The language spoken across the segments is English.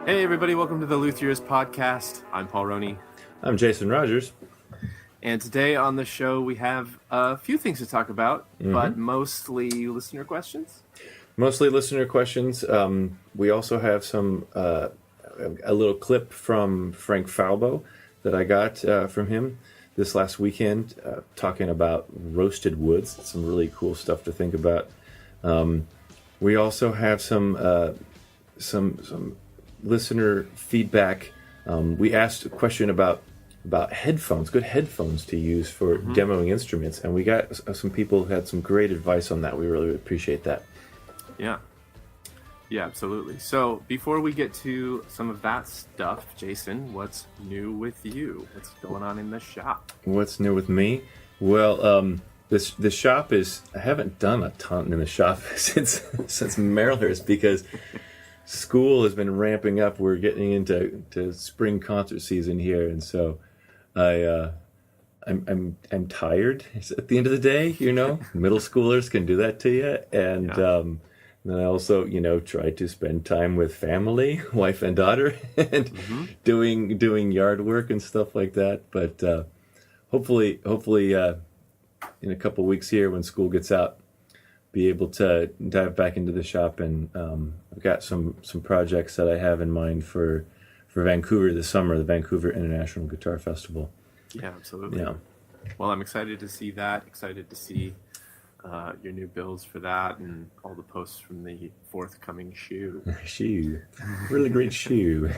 Hey everybody, welcome to the Luthierist Podcast. I'm Paul Roney. I'm Jason Rogers. And today on the show we have a few things to talk about, but mostly listener questions. Mostly listener questions. We also have a little clip from Frank Falbo that I got from him this last weekend, talking about roasted woods. Some really cool stuff to think about. We also have some listener feedback. We asked a question about headphones, good headphones to use for demoing instruments, and we got some people who had some great advice on that. We really appreciate that. Yeah, absolutely. So before we get to some of that stuff, Jason, what's new with you? What's going on in the shop? What's new with me? Well, the shop is, I haven't done a ton in the shop since Marylanders, because school has been ramping up. We're getting into spring concert season here, and so I'm tired. It's at the end of the day, middle schoolers can do that to you, and then I also try to spend time with family, wife and daughter, and doing yard work and stuff like that. But hopefully in a couple weeks here, when school gets out, be able to dive back into the shop, and I've got some projects that I have in mind for Vancouver this summer, the Vancouver International Guitar Festival. Yeah, absolutely. Yeah. Well, I'm excited to see that. Excited to see your new builds for that, and all the posts from the forthcoming shoe. Shoe, really great shoe.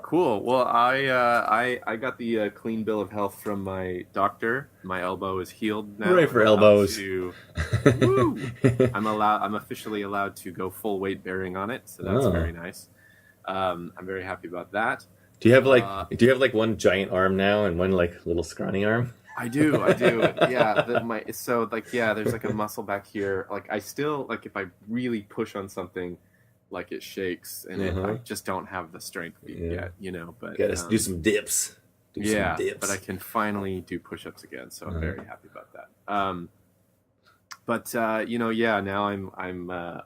Cool. Well, I got the clean bill of health from my doctor. My elbow is healed now. Hooray for elbows! Woo! I'm officially allowed to go full weight bearing on it, so that's very nice. I'm very happy about that. Do you have like one giant arm now and one like little scrawny arm? I do. Yeah. There's like a muscle back here. Like I still, like, if I really push on something, like it shakes, and I just don't have the strength yet, but gotta do some dips. But I can finally do push-ups again, so I'm very happy about that. Now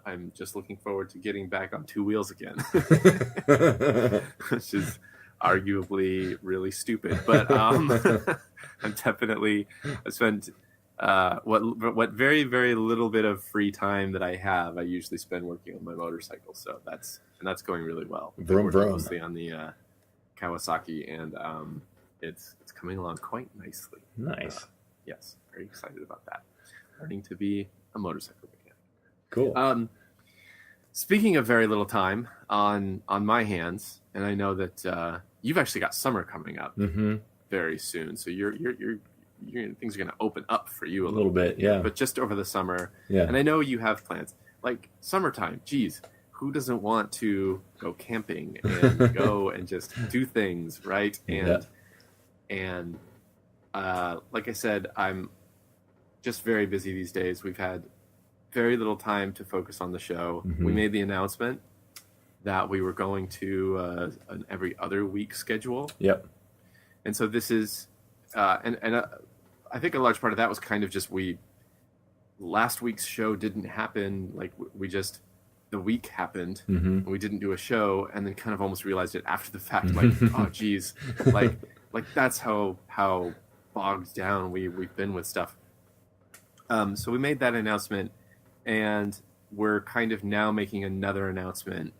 I'm just looking forward to getting back on two wheels again, which is arguably really stupid, but I'm definitely, I spent what very, very little bit of free time that I have, I usually spend working on my motorcycle. So that's going really well. Vroom, vroom. Mostly on the Kawasaki, and it's coming along quite nicely. Nice. Yes, very excited about that. Learning to be a motorcycle mechanic. Cool. Speaking of very little time on my hands, and I know that you've actually got summer coming up very soon, so you're things are going to open up for you a little bit, yeah. But just over the summer, yeah. And I know you have plans like summertime. Geez, who doesn't want to go camping and go and just do things, right? And like I said, I'm just very busy these days. We've had very little time to focus on the show. We made the announcement that we were going to an every other week schedule. Yep. And so this is, I think a large part of that was kind of just last week's show didn't happen. Like the week happened and we didn't do a show, and then kind of almost realized it after the fact. Like, oh geez, like that's how bogged down we've been with stuff. So we made that announcement, and we're kind of now making another announcement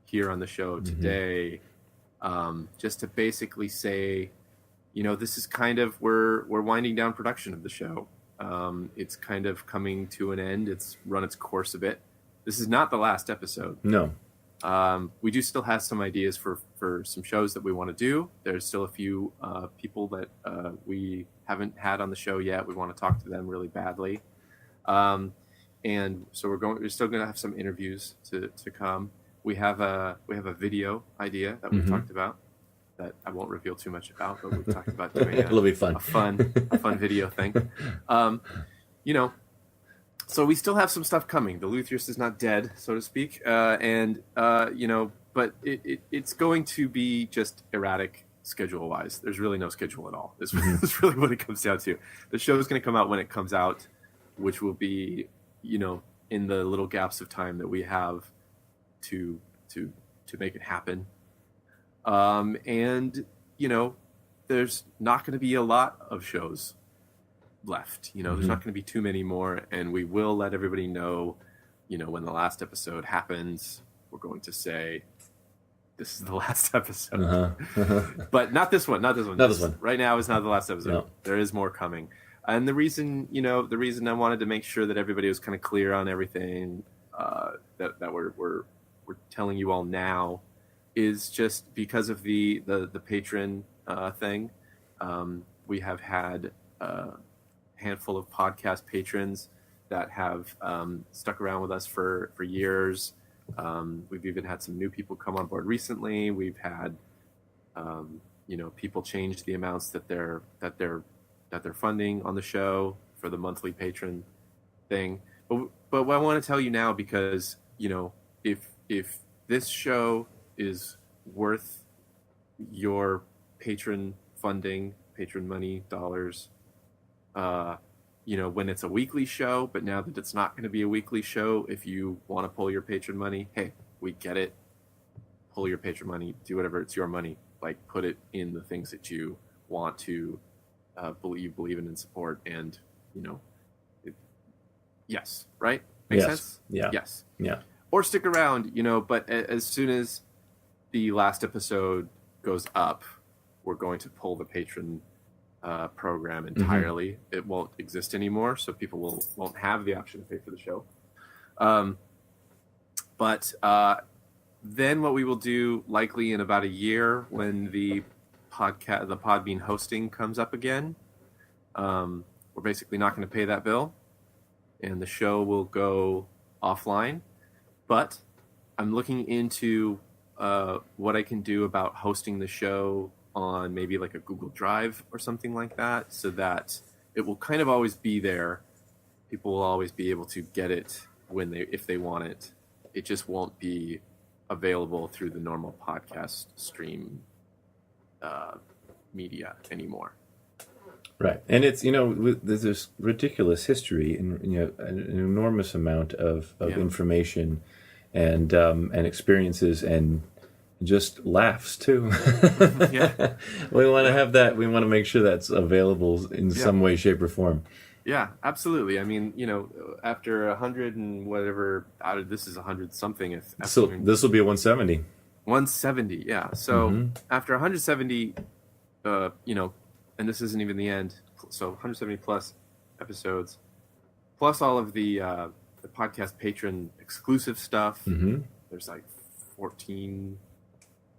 here on the show today, just to basically say, this is kind of, we're winding down production of the show. It's kind of coming to an end. It's run its course a bit. This is not the last episode. No. We do still have some ideas for some shows that we want to do. There's still a few people that we haven't had on the show yet. We want to talk to them really badly. And so we're still going to have some interviews to come. We have a video idea that we've talked about, that I won't reveal too much about, but we've talked about doing it'll be fun. a fun video thing. So we still have some stuff coming. The Luthierist is not dead, so to speak. But it's going to be just erratic schedule-wise. There's really no schedule at all. That's really what it comes down to. The show is going to come out when it comes out, which will be, in the little gaps of time that we have to make it happen. And there's not going to be a lot of shows left. There's not going to be too many more, and we will let everybody know. When the last episode happens, we're going to say this is the last episode. But not this one. Not this one. Right now is not the last episode. No. There is more coming. And the reason I wanted to make sure that everybody was kind of clear on everything that we're telling you all now is just because of the patron thing. We have had a handful of podcast patrons that have stuck around with us for years. We've even had some new people come on board recently. We've had people change the amounts that they're funding on the show for the monthly patron thing. But what I want to tell you now, because if this show is worth your patron funding, patron money, dollars, when it's a weekly show, but now that it's not going to be a weekly show, if you want to pull your patron money, hey, we get it. Pull your patron money, do whatever, it's your money. Like, put it in the things that you want to believe in and support. And, yes, right? Makes sense? Yeah. Yes. Yeah. Or stick around, but as soon as the last episode goes up, we're going to pull the patron program entirely. It won't exist anymore, so people won't have the option to pay for the show. But then what we will do, likely in about a year, when the Podbean hosting comes up again, we're basically not going to pay that bill, and the show will go offline. But I'm looking into what I can do about hosting the show on maybe like a Google Drive or something like that, so that it will kind of always be there. People will always be able to get it if they want it. It just won't be available through the normal podcast stream media anymore. Right, and it's there's this ridiculous history and an enormous amount of information and experiences and just laughs too. Yeah. We want to have that. We want to make sure that's available in some way, shape, or form. Yeah, absolutely. I mean, after 100 and whatever, this is 100 something. So this will be a 170. 170, yeah. So after 170, and this isn't even the end. So 170 plus episodes, plus all of the podcast patron exclusive stuff. There's like 14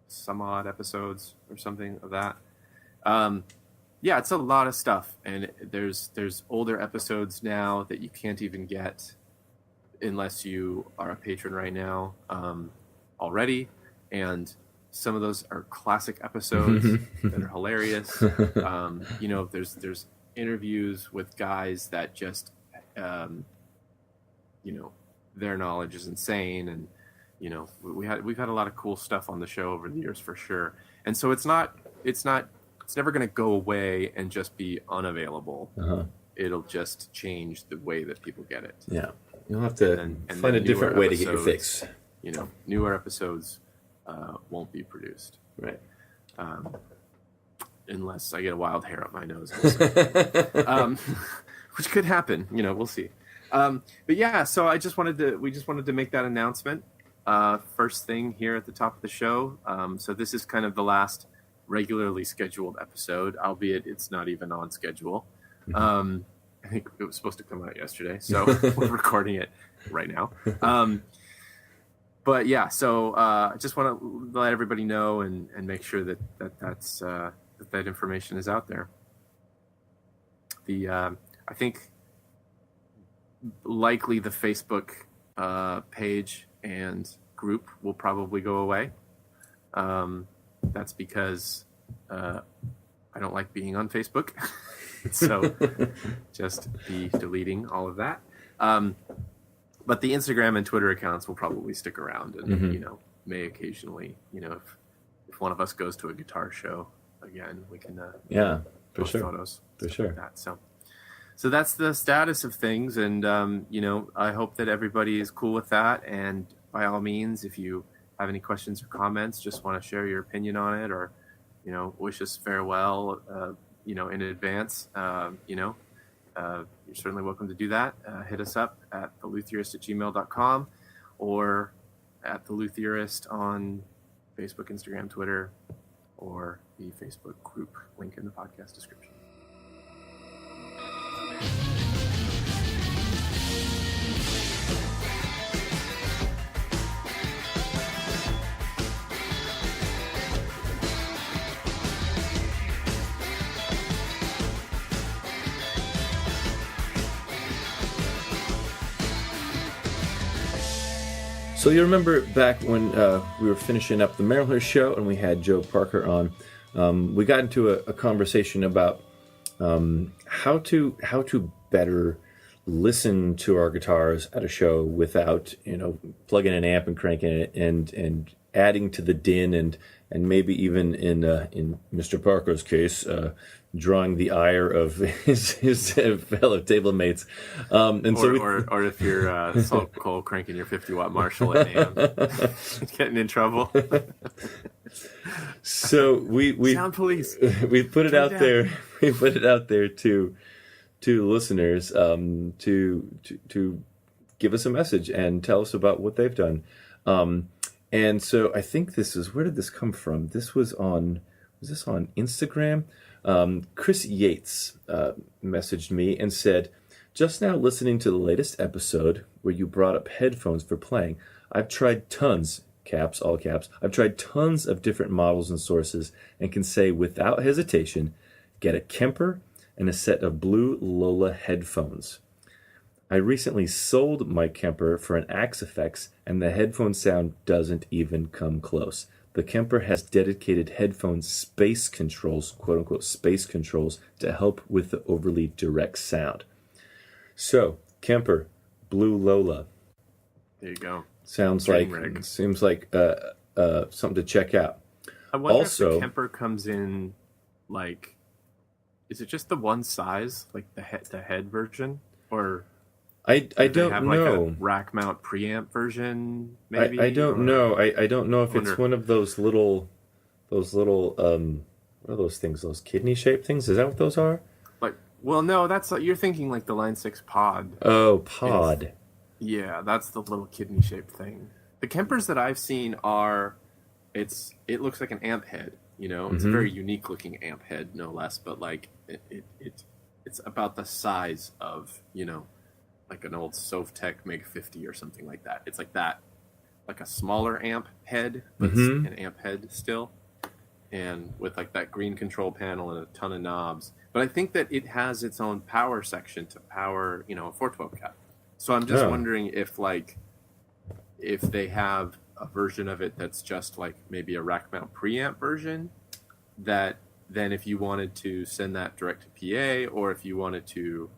some odd episodes or something of that. It's a lot of stuff, and there's older episodes now that you can't even get unless you are a patron right now already, and some of those are classic episodes that are hilarious. There's interviews with guys that just their knowledge is insane, and we've had a lot of cool stuff on the show over the years for sure. And so it's never going to go away and just be unavailable. It'll just change the way that people get it. Yeah, you'll have to find a different way to get your fix. Newer episodes won't be produced, right? Unless I get a wild hair up my nose, which could happen. We'll see. But yeah, so we just wanted to make that announcement. First thing here at the top of the show. So this is kind of the last regularly scheduled episode, albeit it's not even on schedule. I think it was supposed to come out yesterday, so we're recording it right now. But yeah, so I just want to let everybody know and make sure that's that information is out there. I think likely the Facebook page and group will probably go away. That's because I don't like being on Facebook. So just be deleting all of that. But the Instagram and Twitter accounts will probably stick around and, may occasionally, if one of us goes to a guitar show again, we can post photos. For sure. Like that. So that's the status of things. And, I hope that everybody is cool with that. And by all means, if you have any questions or comments, just want to share your opinion on it, or, wish us farewell, in advance, you're certainly welcome to do that. Hit us up at theluthierist@gmail.com or at the Luthierist on Facebook, Instagram, Twitter, or the Facebook group link in the podcast description. So you remember back when we were finishing up the Maryland show and we had Joe Parker on, we got into a conversation about how to better listen to our guitars at a show without plugging an amp and cranking it and adding to the din and maybe even in Mr. Parker's case drawing the ire of his fellow table mates. Or if you're Salt Cole cranking your 50-watt Marshall at AM, getting in trouble. So we Sound police. We put it out there. We put it out there to listeners to give us a message and tell us about what they've done. And so I think where did this come from? Was this on Instagram? Chris Yates messaged me and said, just now listening to the latest episode where you brought up headphones for playing. I've tried tons, caps, all caps. I've tried tons of different models and sources and can say without hesitation, get a Kemper and a set of blue Lola headphones. I recently sold my Kemper for an Axe Effects, and the headphone sound doesn't even come close. The Kemper has dedicated headphone space controls, quote-unquote space controls, to help with the overly direct sound. So, Kemper, blue Lola. There you go. Seems like something to check out. I wonder if the Kemper comes in, is it just the one size, like the head version? Or... I don't know. A rack mount preamp version, maybe. I don't know. I don't know if it's one of those little what are those things? Those kidney shaped things? Is that what those are? No, that's you're thinking like the Line 6 pod. Oh, pod. Yeah, that's the little kidney shaped thing. The Kempers that I've seen it looks like an amp head. It's a very unique looking amp head, no less. But it's about the size of like an old Sovtek Meg 50 or something like that. It's like that, like a smaller amp head, but it's an amp head still, and with like that green control panel and a ton of knobs. But I think that it has its own power section to power, a 412 cap. So I'm just wondering if they have a version of it that's just like maybe a rack mount preamp version, that then if you wanted to send that direct to PA, or if you wanted to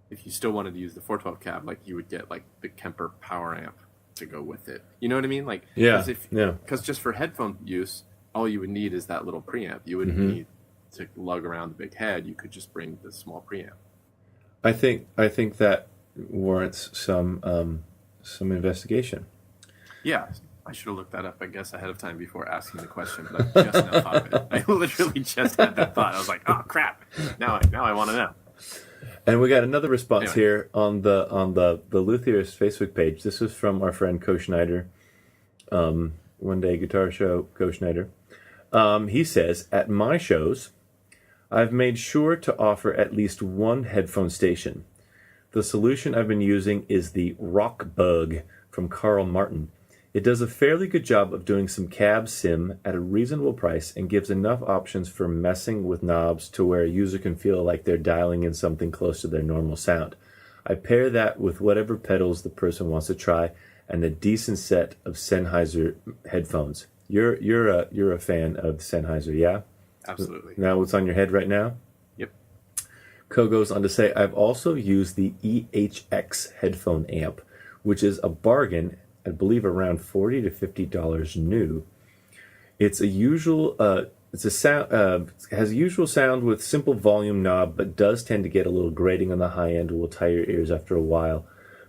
if you still wanted to use the 412 cab, you would get the Kemper power amp to go with it. You know what I mean? Because just for headphone use, all you would need is that little preamp. You wouldn't need to lug around the big head. You could just bring the small preamp. I think that warrants some investigation. Yeah, I should have looked that up, I guess, ahead of time before asking the question, but I just now thought of it. I literally just had that thought. I was like, oh crap! Now I want to know. And we got another response here on the Luthierist Facebook page. This was from our friend Co Schneider, One Day Guitar Show, Co Schneider. He says, at my shows, I've made sure to offer at least one headphone station. The solution I've been using is the Rock Bug from Carl Martin. It does a fairly good job of doing some cab sim at a reasonable price and gives enough options for messing with knobs to where a user can feel like they're dialing in something close to their normal sound. I pair that with whatever pedals the person wants to try and a decent set of Sennheiser headphones. You're a fan of Sennheiser, yeah? Absolutely. Now what's on your head right now? Yep. Co goes on to say, I've also used the EHX headphone amp, which is a bargain, I believe around $40 to $50 new. It's a usual. It's a sound. Has a usual sound with simple volume knob, but does tend to get a little grating on the high end. Will tire your ears after a while.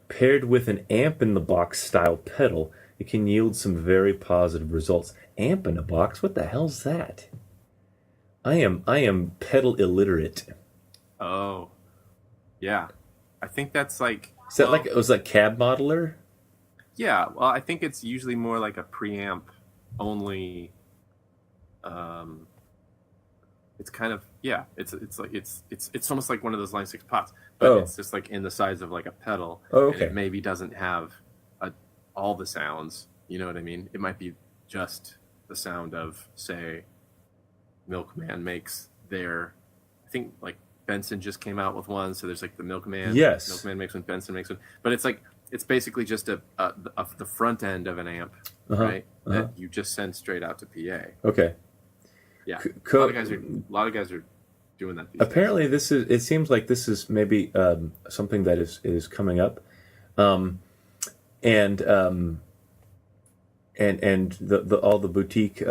Paired with an amp-in-the-box style pedal, it can yield some very positive results. Amp-in-a-box? What the hell's that? I am pedal illiterate. Oh, yeah. I think that's like... Is that like, was that Cab Modeler? Yeah, well, I think it's usually more like a preamp only. It's kind of, yeah, it's almost like one of those Line 6 pots, but it's just like in the size of like a pedal. Oh, okay. And it maybe doesn't have all the sounds, you know what I mean? It might be just the sound of, say, Milkman makes their, I think like Benson just came out with one, so there's like the Milkman. Yes. Milkman makes one, Benson makes one. But it's like, it's basically just the front end of an amp, right? That you just send straight out to PA. Okay. Yeah. A lot of guys are doing that these apparently days. it seems like this is maybe something that is coming up. And all the boutique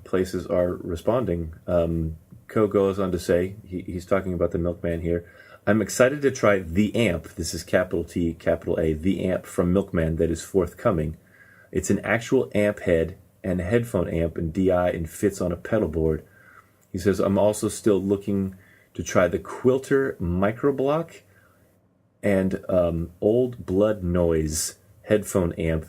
places are responding. Co goes on to say, he's talking about the Milkman here. I'm excited to try the amp. This is capital T, capital A, the amp from Milkman that is forthcoming. It's an actual amp head and a headphone amp and DI and fits on a pedal board. He says, I'm also still looking to try the Quilter Microblock and Old Blood Noise headphone amp.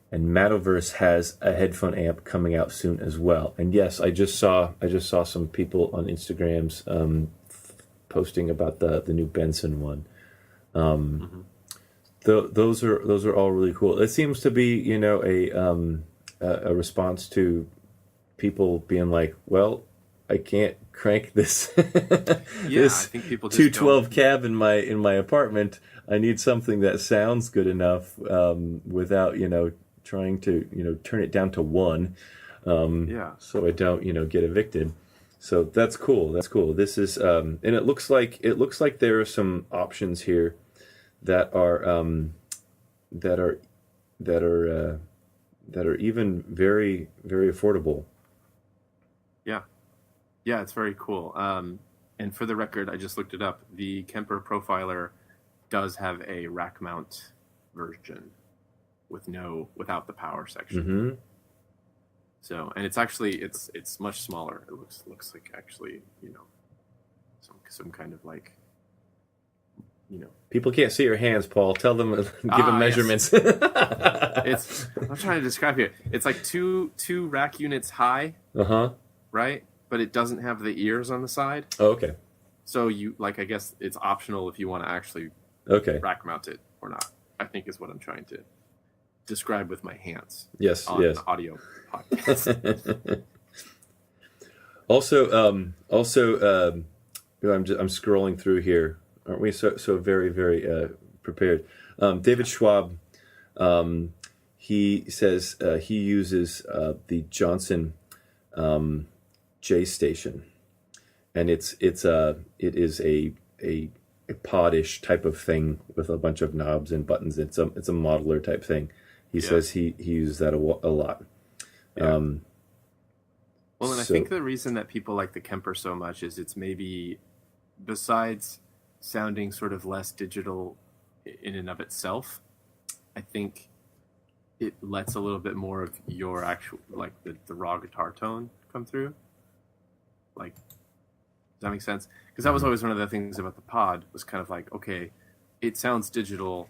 And Matoverse has a headphone amp coming out soon as well. And yes, I just saw some people on Instagrams posting about the new Benson one. Those are all really cool. It seems to be, a response to people being like, well, I can't crank this this I think people just 212 cab in my apartment. I need something that sounds good enough without trying to turn it down to 1 so I don't get evicted. So that's cool. This is and it looks like there are some options here that are even very, very affordable. Yeah, it's very cool. And for the record, I just looked it up. The Kemper Profiler does have a rack mount version without the power section. Mm-hmm. So, and it's actually it's much smaller. It looks like actually some kind of like People can't see your hands, Paul. Tell them, give them measurements. Yes. I'm trying to describe here. It's like two rack units high. Right, but it doesn't have the ears on the side. Oh, okay. So I guess it's optional if you want to actually rack mount it or not. I think is what I'm trying to describe with my hands. Yes. On the audio podcast. Also, I'm scrolling through here. Aren't we so very, very prepared? David Schwab, he says he uses the Johnson J station, and it is a pod-ish type of thing with a bunch of knobs and buttons. It's a modeler type thing. He says he uses that a lot. Yeah. Well, and I think the reason that people like the Kemper so much is it's maybe, besides sounding sort of less digital in and of itself, I think it lets a little bit more of your actual, like the raw guitar tone come through. Like, does that make sense? Because that was always one of the things about the pod, was kind of like, okay, it sounds digital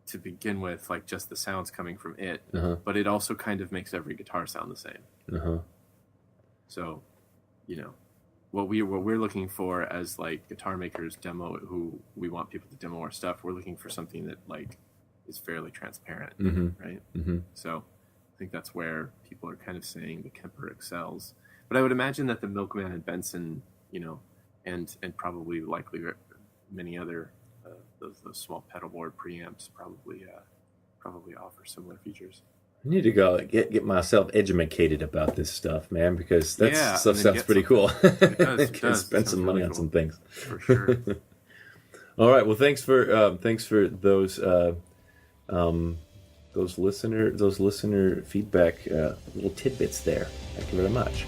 to begin with, like just the sounds coming from it, but it also kind of makes every guitar sound the same. So, what we're looking for as like guitar makers who we want people to demo our stuff, we're looking for something that like is fairly transparent, right? So I think that's where people are kind of saying the Kemper excels. But I would imagine that the Milkman and Benson, and probably likely many other those small pedal board preamps probably offer similar features. I need to go get myself educated about this stuff, man, because that stuff sounds pretty cool. It does. Spend some money on some things. For sure. All right. Well, thanks for those listener feedback little tidbits there. Thank you very much.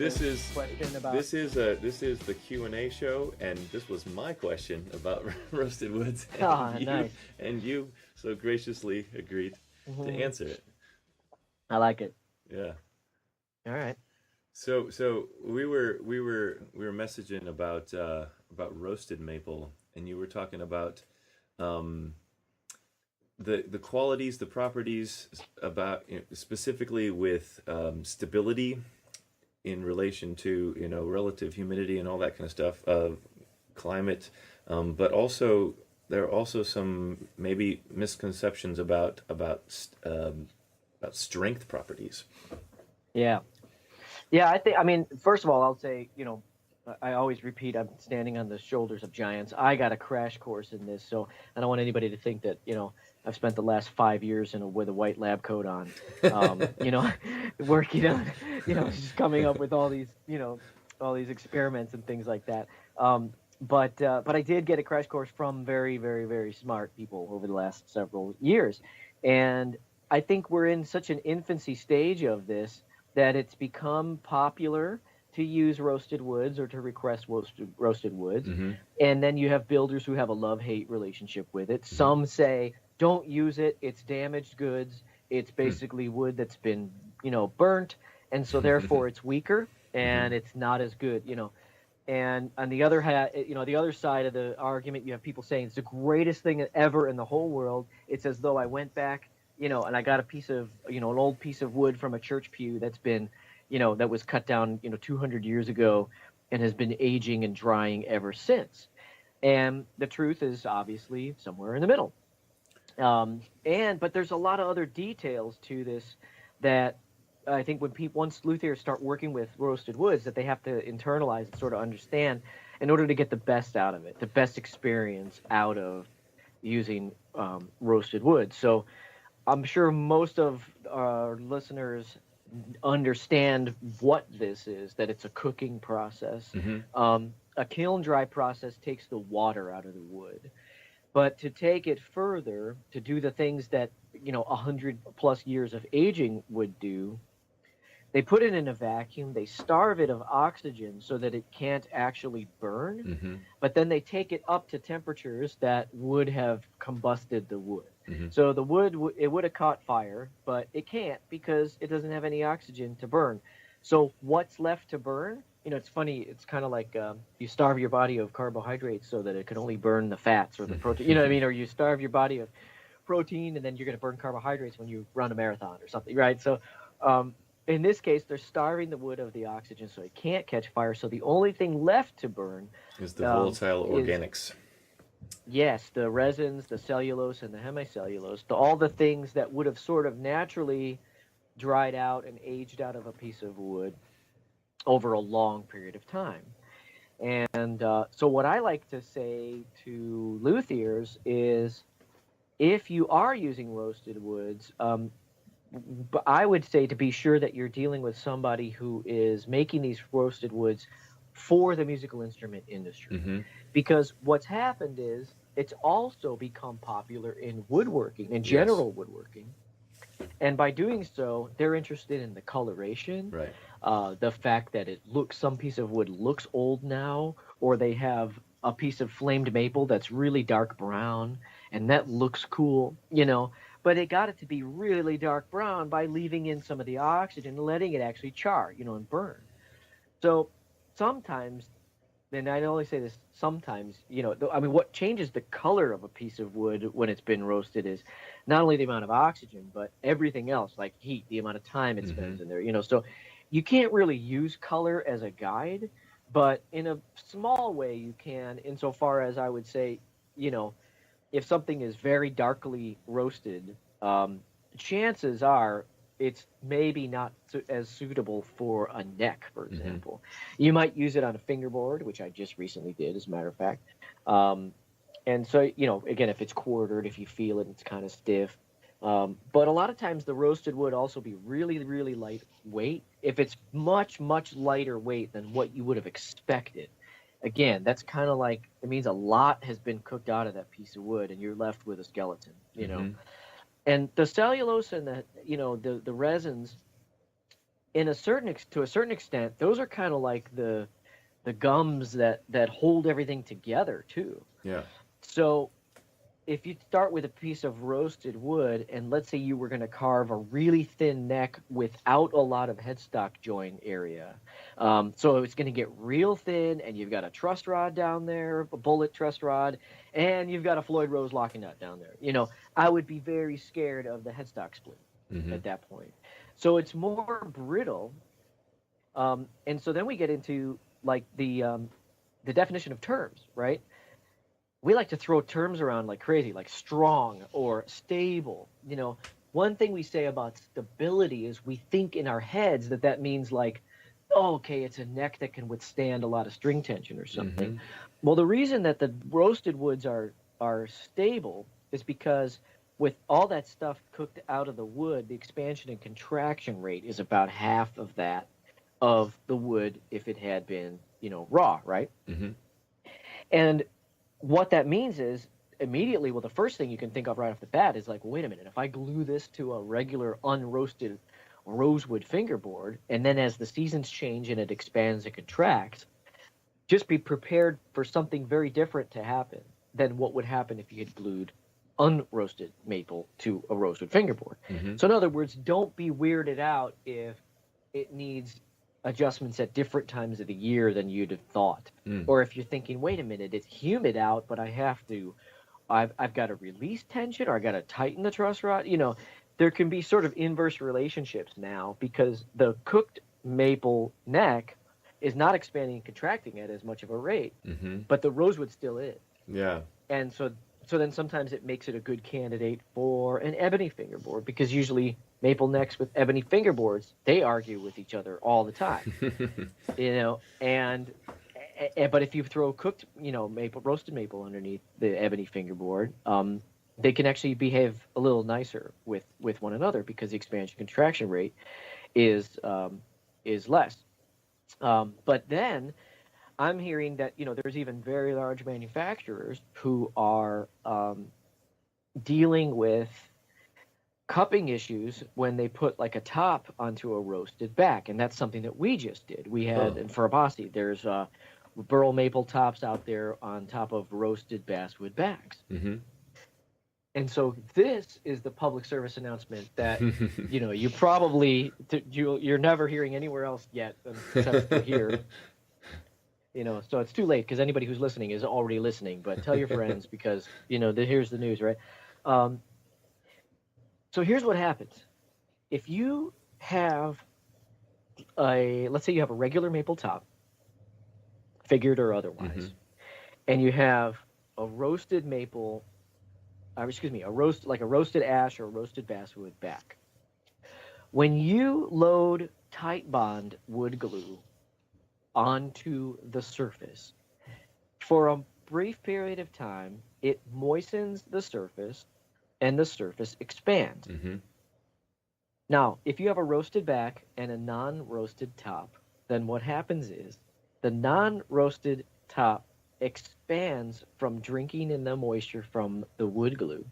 this the is question about... This is the Q&A show, and this was my question about roasted woods. And nice. And you so graciously agreed to answer it. I like it. Yeah. All right. So we were messaging about roasted maple, and you were talking about the qualities, the properties about, specifically with stability in relation to relative humidity and all that kind of stuff, climate, but also there are also some maybe misconceptions about strength properties. Yeah. Yeah, I mean, first of all, I'll say, I always repeat, I'm standing on the shoulders of giants. I got a crash course in this, so I don't want anybody to think that, I've spent the last 5 years with a white lab coat on, working on, just coming up with all these experiments and things like that. But I did get a crash course from very, very, very smart people over the last several years. And I think we're in such an infancy stage of this that it's become popular to use roasted woods or to request roasted woods. Mm-hmm. And then you have builders who have a love-hate relationship with it. Mm-hmm. Some say, don't use it, it's damaged goods. It's basically wood that's been, burnt, and so therefore it's weaker and it's not as good, And on the other the other side of the argument, you have people saying it's the greatest thing ever in the whole world. It's as though I went back, and I got a piece of, an old piece of wood from a church pew that's been, that was cut down, 200 years ago and has been aging and drying ever since. And the truth is obviously somewhere in the middle. But there's a lot of other details to this that I think once Luthierist start working with roasted woods, that they have to internalize and sort of understand in order to get the best out of it, the best experience out of using roasted wood. So I'm sure most of our listeners understand what this is, that it's a cooking process. Mm-hmm. A kiln dry process takes the water out of the wood. But to take it further, to do the things that 100 plus years of aging would do, they put it in a vacuum, they starve it of oxygen so that it can't actually burn, mm-hmm. but then they take it up to temperatures that would have combusted the wood. Mm-hmm. So the wood, it would have caught fire, but it can't because it doesn't have any oxygen to burn. So what's left to burn? It's funny, it's kind of like you starve your body of carbohydrates so that it can only burn the fats or the protein, you know what I mean? Or you starve your body of protein and then you're going to burn carbohydrates when you run a marathon or something, right? So in this case, they're starving the wood of the oxygen so it can't catch fire. So the only thing left to burn is the volatile organics. Yes, the resins, the cellulose, and the hemicellulose, all the things that would have sort of naturally dried out and aged out of a piece of wood over a long period of time. And so what I like to say to luthiers is, if you are using roasted woods, but I would say to be sure that you're dealing with somebody who is making these roasted woods for the musical instrument industry. Mm-hmm. Because what's happened is it's also become popular in woodworking, in general woodworking. And by doing so, they're interested in the coloration, right. The fact that some piece of wood looks old now, or they have a piece of flamed maple that's really dark brown, and that looks cool, But it got it to be really dark brown by leaving in some of the oxygen and letting it actually char, and burn. So sometimes, and I only say this sometimes, what changes the color of a piece of wood when it's been roasted is not only the amount of oxygen, but everything else, like heat, the amount of time it spends in there, So you can't really use color as a guide, but in a small way you can, insofar as I would say, if something is very darkly roasted, chances are it's maybe not as suitable for a neck, for example. Mm-hmm. You might use it on a fingerboard, which I just recently did, as a matter of fact. And so, again, if it's quartered, if you feel it, it's kind of stiff. But a lot of times the roasted wood also be really, really lightweight. If it's much, much lighter weight than what you would have expected, again, that's kind of like, it means a lot has been cooked out of that piece of wood and you're left with a skeleton, And the cellulose and the resins, to a certain extent, those are kind of like the gums that hold everything together too. Yeah. So if you start with a piece of roasted wood, and let's say you were going to carve a really thin neck without a lot of headstock joint area, so it's going to get real thin, and you've got a truss rod down there, a bullet truss rod, and you've got a Floyd Rose locking nut down there. I would be very scared of the headstock split at that point. So it's more brittle, and so then we get into like the definition of terms, right? We like to throw terms around like crazy, like strong or stable. One thing we say about stability is we think in our heads that means like, oh, okay, it's a neck that can withstand a lot of string tension or something. Well, the reason that the roasted woods are stable is because with all that stuff cooked out of the wood, the expansion and contraction rate is about half of that of the wood if it had been, raw, right? And what that means is immediately, well, the first thing you can think of right off the bat is like, well, wait a minute, if I glue this to a regular unroasted rosewood fingerboard, and then as the seasons change and it expands and contracts, just be prepared for something very different to happen than what would happen if you had glued unroasted maple to a rosewood fingerboard. So in other words, don't be weirded out if it needs adjustments at different times of the year than you'd have thought. Or if you're thinking, wait a minute, it's humid out, but I've got to release tension, or I got to tighten the truss rod. There can be sort of inverse relationships now because the cooked maple neck is not expanding and contracting at as much of a rate, but the rosewood still is. Yeah. And so then sometimes it makes it a good candidate for an ebony fingerboard, because usually maple necks with ebony fingerboards, they argue with each other all the time. But if you throw cooked, roasted maple underneath the ebony fingerboard, they can actually behave a little nicer with one another because the expansion contraction rate is less. But then I'm hearing that there's even very large manufacturers who are dealing with cupping issues when they put like a top onto a roasted back, and that's something that we just did. We had in Farabasi, there's burl maple tops out there on top of roasted basswood backs. And so this is the public service announcement that you probably you're never hearing anywhere else yet except for here. So it's too late because anybody who's listening is already listening. But tell your friends because here's the news, right? So here's what happens. If you have let's say you have a regular maple top, figured or otherwise, and you have a roasted maple, a roasted ash or a roasted basswood back. When you load tight bond wood glue onto the surface, for a brief period of time, it moistens the surface and the surface expands. Now, if you have a roasted back and a non-roasted top, then what happens is the non-roasted top expands from drinking in the moisture from the wood glue.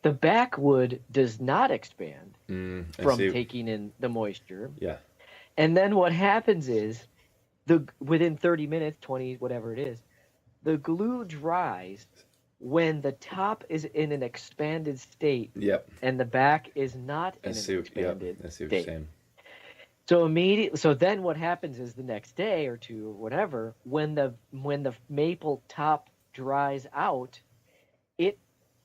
The backwood does not expand from taking in the moisture. Yeah. And then what happens is within 30 minutes, 20, whatever it is, the glue dries when the top is in an expanded state and the back is not in an expanded state. So then what happens is the next day or two or whatever, when the maple top dries out, it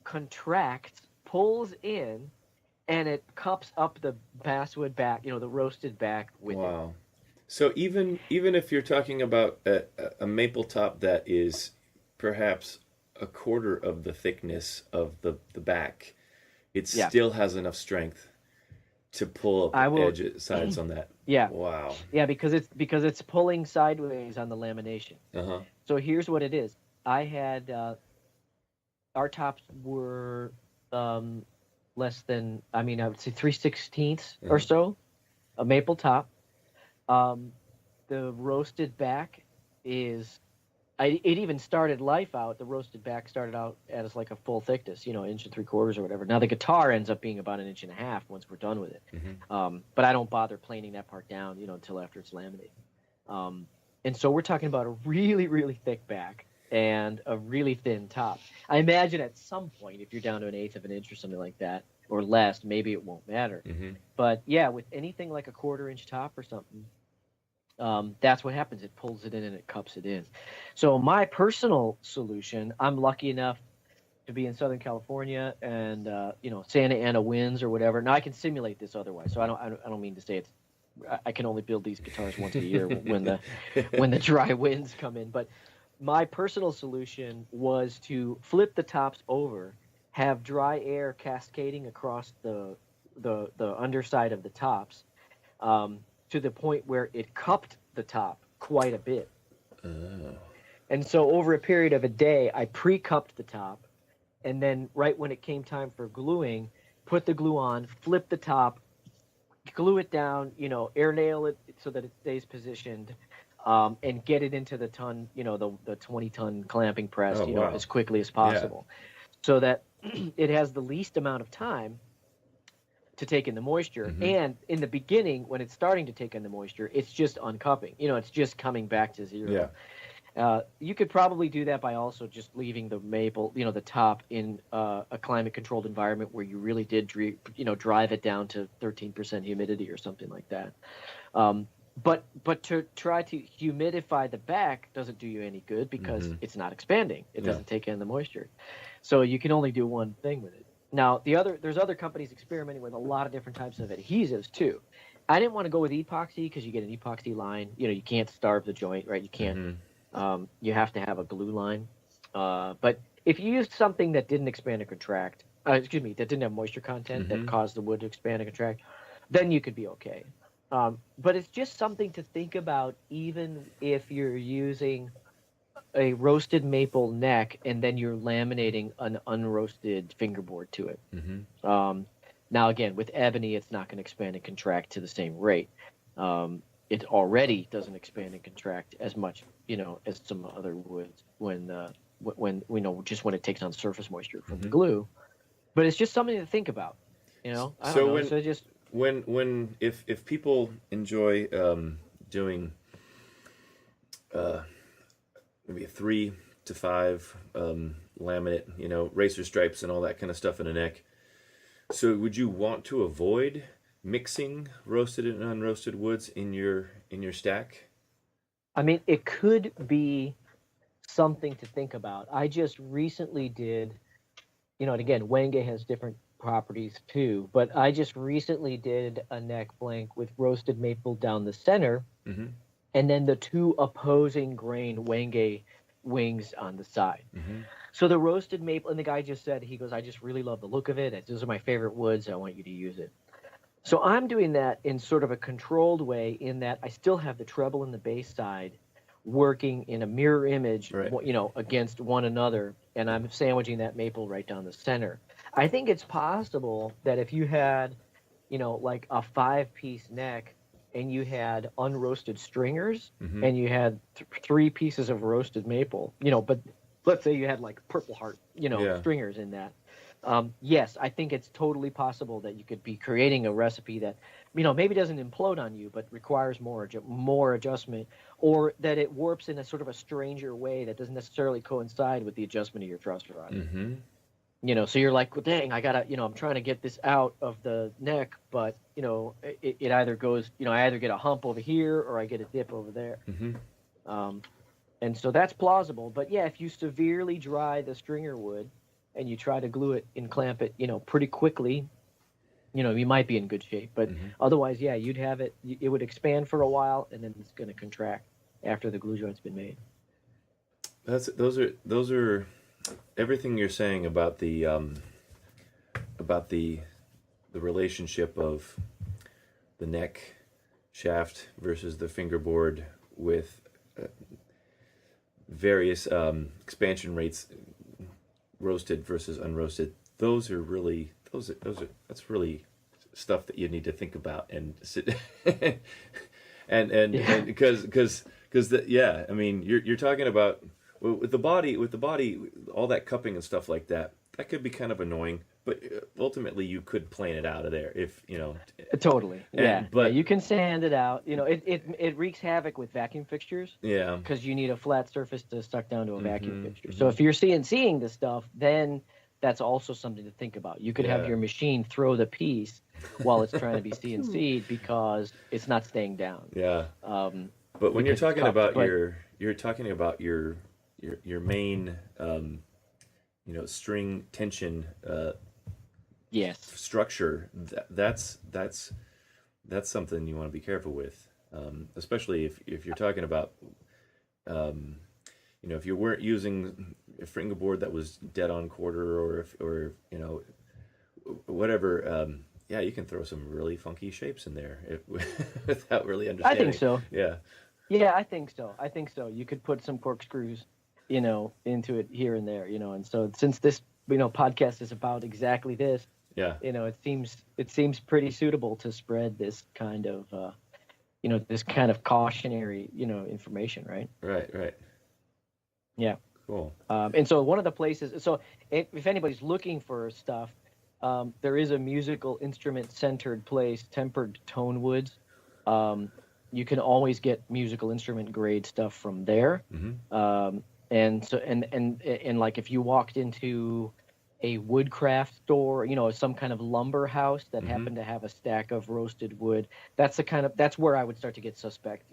contracts, pulls in, and it cups up the basswood back, the roasted back with it. So even if you're talking about a maple top that is perhaps a quarter of the thickness of the back, it still has enough strength to pull up sides on that. Yeah. Wow. Yeah, because it's pulling sideways on the lamination. So here's what it is. I had our tops were less than, I would say 3/16 or so, a maple top. The roasted back is it even started life out. The roasted back started out as like a full thickness, 1.75 inches or whatever. Now the guitar ends up being about 1.5 inches once we're done with it. But I don't bother planing that part down, until after it's laminated. And so we're talking about a really, really thick back and a really thin top. I imagine at some point, if you're down to 1/8 of an inch or something like that, or less, maybe it won't matter. But yeah, with anything like a 1/4 inch top or something, that's what happens. It pulls it in and it cups it in. So my personal solution, I'm lucky enough to be in Southern California and Santa Ana winds or whatever. Now I can simulate this otherwise, so I don't mean to say it's. I can only build these guitars once a year when the dry winds come in. But my personal solution was to flip the tops over, have dry air cascading across the underside of the tops, to the point where it cupped the top quite a bit. And so over a period of a day, I pre-cupped the top, and then right when it came time for gluing, put the glue on, flip the top, glue it down, air nail it so that it stays positioned, and get it into the ton, the 20-ton clamping press, wow. as quickly as possible, so that it has the least amount of time to take in the moisture. And in the beginning, when it's starting to take in the moisture, it's just uncupping. It's just coming back to zero. You could probably do that by also just leaving the maple, the top in a climate-controlled environment where you really did, drive it down to 13% humidity or something like that. But to try to humidify the back doesn't do you any good because it's not expanding. It doesn't take in the moisture. So you can only do one thing with it. Now, there's other companies experimenting with a lot of different types of adhesives too. I didn't want to go with epoxy because you get an epoxy line. You can't starve the joint, right? You can't. You have to have a glue line. But if you used something that didn't expand and contract, that didn't have moisture content that caused the wood to expand and contract, then you could be okay. But it's just something to think about, even if you're using a roasted maple neck and then you're laminating an unroasted fingerboard to it. Now, again, with ebony, it's not going to expand and contract to the same rate. It already doesn't expand and contract as much, as some other woods when just when it takes on surface moisture from the glue. But it's just something to think about, I don't know. So just if people enjoy doing maybe a 3 to 5 laminate, racer stripes and all that kind of stuff in a neck. So would you want to avoid mixing roasted and unroasted woods in your stack? I mean, it could be something to think about. I just recently did, and again, Wenge has different properties too, but I just recently did a neck blank with roasted maple down the center, and then the 2 opposing grain Wenge wings on the side. So the roasted maple, and the guy just said, he goes, I just really love the look of it. Those are my favorite woods. I want you to use it. So I'm doing that in sort of a controlled way, in that I still have the treble and the bass side working in a mirror image, against one another, and I'm sandwiching that maple right down the center. I think it's possible that if you had, like a 5-piece neck and you had unroasted stringers and you had 3 pieces of roasted maple, but let's say you had like Purple Heart, stringers in that. Yes, I think it's totally possible that you could be creating a recipe that, maybe doesn't implode on you, but requires more adjustment, or that it warps in a sort of a stranger way that doesn't necessarily coincide with the adjustment of your truss rod. So you're like, well, dang, I gotta, I'm trying to get this out of the neck, but it either goes, I either get a hump over here or I get a dip over there. And so that's plausible. But yeah, if you severely dry the stringer wood and you try to glue it and clamp it, pretty quickly, you might be in good shape. But otherwise, yeah, you'd have it. It would expand for a while, and then it's going to contract after the glue joint's been made. Those are everything you're saying about the relationship of the neck shaft versus the fingerboard with various expansion rates, roasted versus unroasted. That's really stuff that you need to think about and sit and because I mean you're talking about with the body, all that cupping and stuff like that, that could be kind of annoying. But ultimately, you could plane it out of there if you know. Totally. Yeah. But you can sand it out. You know, it wreaks havoc with vacuum fixtures. Yeah. Because you need a flat surface to suck down to a vacuum fixture. So if you're CNCing the stuff, then that's also something to think about. You could have your machine throw the piece while it's trying to be CNC'd because it's not staying down. Yeah. But when you're talking about your main string tension yes structure, that's something you want to be careful with, especially if you're talking about if you weren't using a fingerboard that was dead on quarter, or whatever. You can throw some really funky shapes in there without really understanding. I think so. Yeah, I think so. You could put some corkscrews, into it here and there, and so since this, podcast is about exactly this, it seems pretty suitable to spread this kind of, this kind of cautionary, information, right? Right. Yeah. Cool. And so one of the places, if anybody's looking for stuff, there is a musical instrument centered place, Tempered Tone Woods. You can always get musical instrument grade stuff from there. Mm-hmm. And like if you walked into a woodcraft store, some kind of lumber house that happened to have a stack of roasted wood, that's where I would start to get suspect,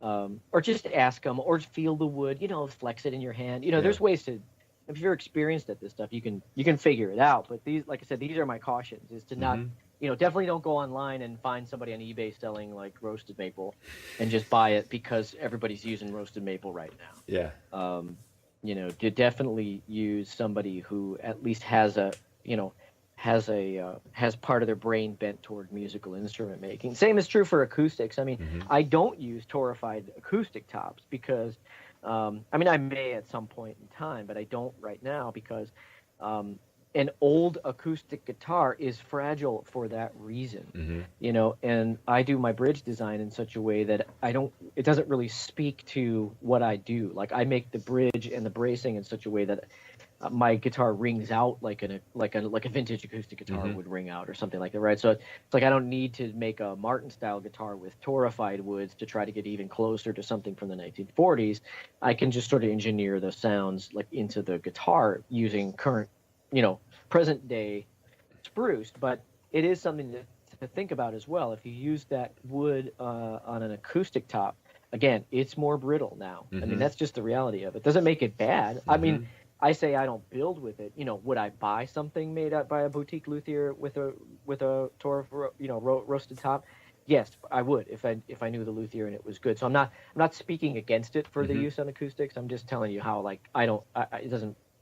or just ask them, or feel the wood, flex it in your hand. There's ways to, if you're experienced at this stuff, you can figure it out. But these, like I said, these are my cautions: is to not, definitely don't go online and find somebody on eBay selling like roasted maple, and just buy it because everybody's using roasted maple right now. Yeah. To definitely use somebody who at least has part of their brain bent toward musical instrument making. Same is true for acoustics. I mean, I don't use torrefied acoustic tops because, I may at some point in time, but I don't right now because an old acoustic guitar is fragile for that reason, and I do my bridge design in such a way that it doesn't really speak to what I do. Like I make the bridge and the bracing in such a way that my guitar rings out like a vintage acoustic guitar would ring out or something like that, right? So it's like I don't need to make a Martin style guitar with torrefied woods to try to get even closer to something from the 1940s. I can just sort of engineer the sounds like into the guitar using current, present day spruce. But it is something to think about as well. If you use that wood on an acoustic top, again, it's more brittle now. I mean, that's just the reality of it. Doesn't make it bad. I mean, I say I don't build with it. Would I buy something made up by a boutique luthier with a roasted top? Yes, I would if I knew the luthier and it was good. So I'm not speaking against it for the use on acoustics. I'm just telling you how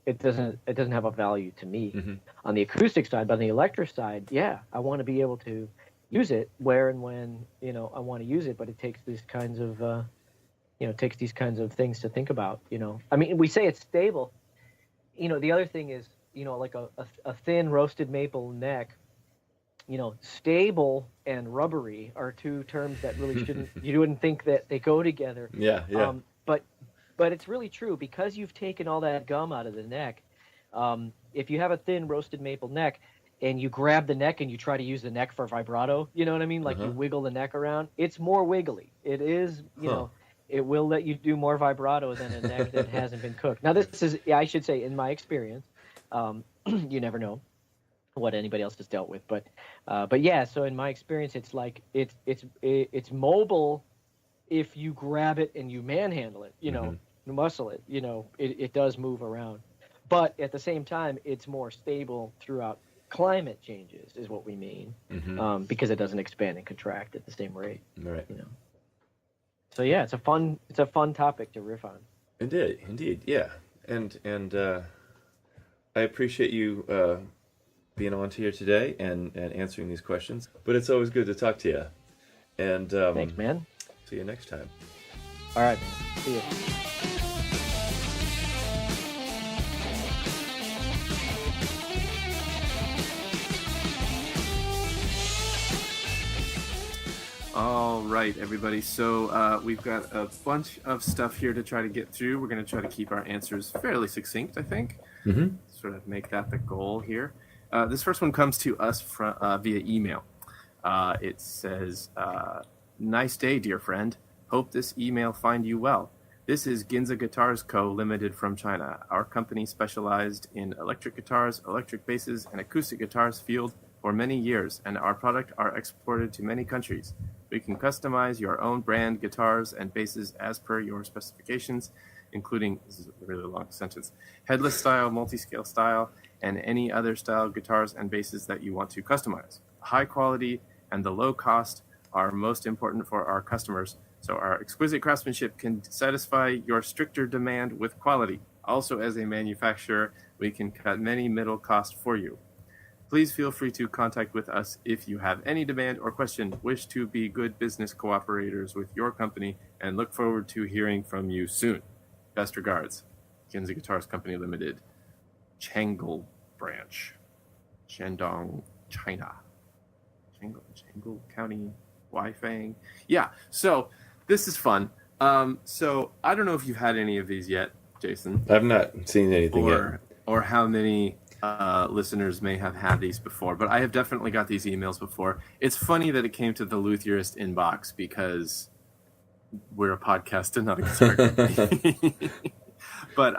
it doesn't have a value to me on the acoustic side. But on the electric side, I want to be able to use it where and when I want to use it. But it takes these kinds of things to think about. I mean, we say it's stable. The other thing is, like a thin roasted maple neck, stable and rubbery are two terms that really you wouldn't think that they go together. Yeah. But it's really true because you've taken all that gum out of the neck. If you have a thin roasted maple neck and you grab the neck and you try to use the neck for vibrato, you know what I mean? Like you wiggle the neck around, it's more wiggly. It is, it will let you do more vibrato than a neck that hasn't been cooked. Now, this is, I should say, in my experience, you never know what anybody else has dealt with, but yeah. So in my experience, it's like it's mobile if you grab it and you manhandle it, muscle it, it does move around, but at the same time, it's more stable throughout climate changes, is what we mean, because it doesn't expand and contract at the same rate, right? So yeah, it's a fun topic to riff on. Indeed, yeah, and I appreciate you being on here today and answering these questions. But it's always good to talk to you. And thanks, man. See you next time. All right, man. See you. All right, everybody. So we've got a bunch of stuff here to try to get through. We're going to try to keep our answers fairly succinct, I think. Mm-hmm. Sort of make that the goal here. This first one comes to us via email. It says, "Nice day, dear friend. Hope this email find you well. This is Ginza Guitars Co. Limited from China. Our company specialized in electric guitars, electric basses, and acoustic guitars field for many years, and our product are exported to many countries. We can customize your own brand guitars and basses as per your specifications, including," this is a really long sentence, "headless style, multi-scale style, and any other style guitars and basses that you want to customize. High quality and the low cost are most important for our customers, so our exquisite craftsmanship can satisfy your stricter demand with quality. Also, as a manufacturer, we can cut many middle costs for you. Please feel free to contact with us if you have any demand or question, wish to be good business cooperators with your company, and look forward to hearing from you soon. Best regards, Ginza Guitars Company Limited, Changel Branch, Shandong, China." Changel County, Weifang. Yeah, so this is fun. So I don't know if you've had any of these yet, Jason. I've not seen anything yet. Or how many listeners may have had these before, but I have definitely got these emails before. It's funny that it came to the Luthierist inbox because we're a podcast and not a guitar company. But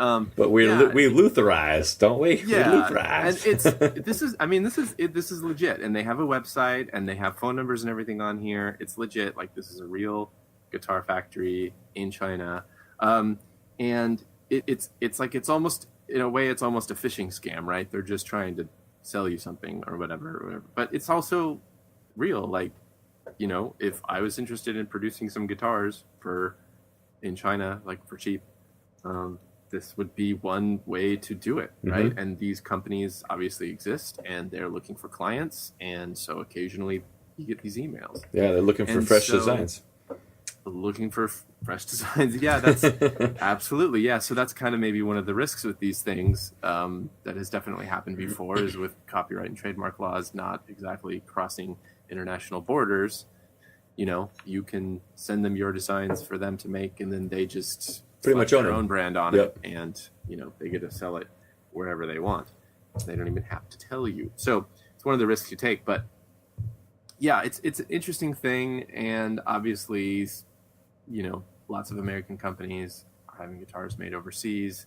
we Lutherize, don't we? Yeah, we Lutherize. And this is legit, and they have a website and they have phone numbers and everything on here. It's legit. Like, this is a real guitar factory in China, and it's like, it's almost, in a way, it's almost a phishing scam, right? They're just trying to sell you something or whatever. But it's also real. Like, you know, if I was interested in producing some guitars in China, like for cheap, this would be one way to do it, right? Mm-hmm. And these companies obviously exist, and they're looking for clients, and so occasionally you get these emails. Yeah, they're looking for fresh designs. Looking for fresh designs. Yeah, that's absolutely. Yeah, so that's kind of maybe one of the risks with these things that has definitely happened before, is with copyright and trademark laws not exactly crossing international borders. You know, you can send them your designs for them to make, and then they just pretty much own their own brand on it, and you know, they get to sell it wherever they want. They don't even have to tell you. So it's one of the risks you take. But yeah, it's an interesting thing, and obviously, you know, lots of American companies are having guitars made overseas.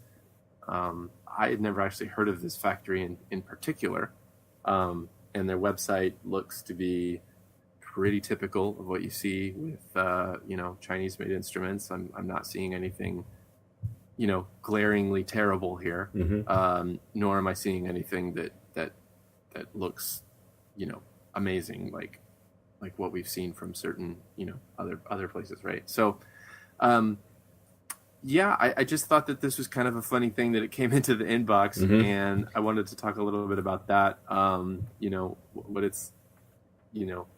I had never actually heard of this factory in particular, and their website looks to be pretty typical of what you see with you know, Chinese made instruments. I'm not seeing anything, you know, glaringly terrible here. Mm-hmm. Nor am I seeing anything that looks, you know, amazing like what we've seen from certain, you know, other places, right? So yeah, I just thought that this was kind of a funny thing that it came into the inbox. Mm-hmm. And I wanted to talk a little bit about that. You know, what it's, you know,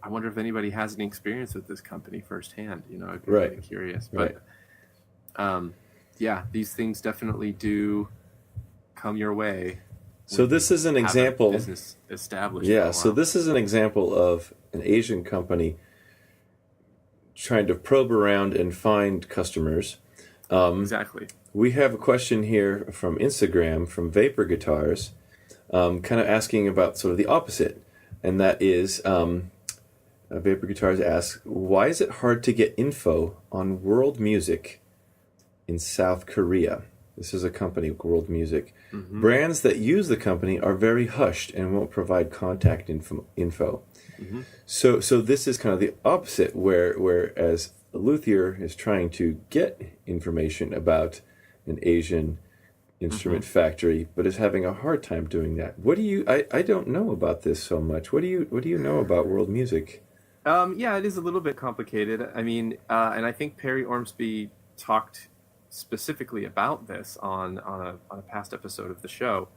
I wonder if anybody has any experience with this company firsthand. You know, I'd be really curious. But yeah, these things definitely do come your way. So this is an example. Business established. Yeah. So this is an example of an Asian company trying to probe around and find customers. Exactly. We have a question here from Instagram from Vapor Guitars, kind of asking about sort of the opposite, and that is. Vapor Guitars asks, why is it hard to get info on world music in South Korea? This is a company, World Music. Mm-hmm. Brands that use the company are very hushed and won't provide contact info. Mm-hmm. So this is kind of the opposite, whereas Luthier is trying to get information about an Asian instrument mm-hmm. factory, but is having a hard time doing that. What do you? I don't know about this so much. What do you know about World Music? Yeah, it is a little bit complicated. I mean, and I think Perry Ormsby talked specifically about this on a past episode of the show.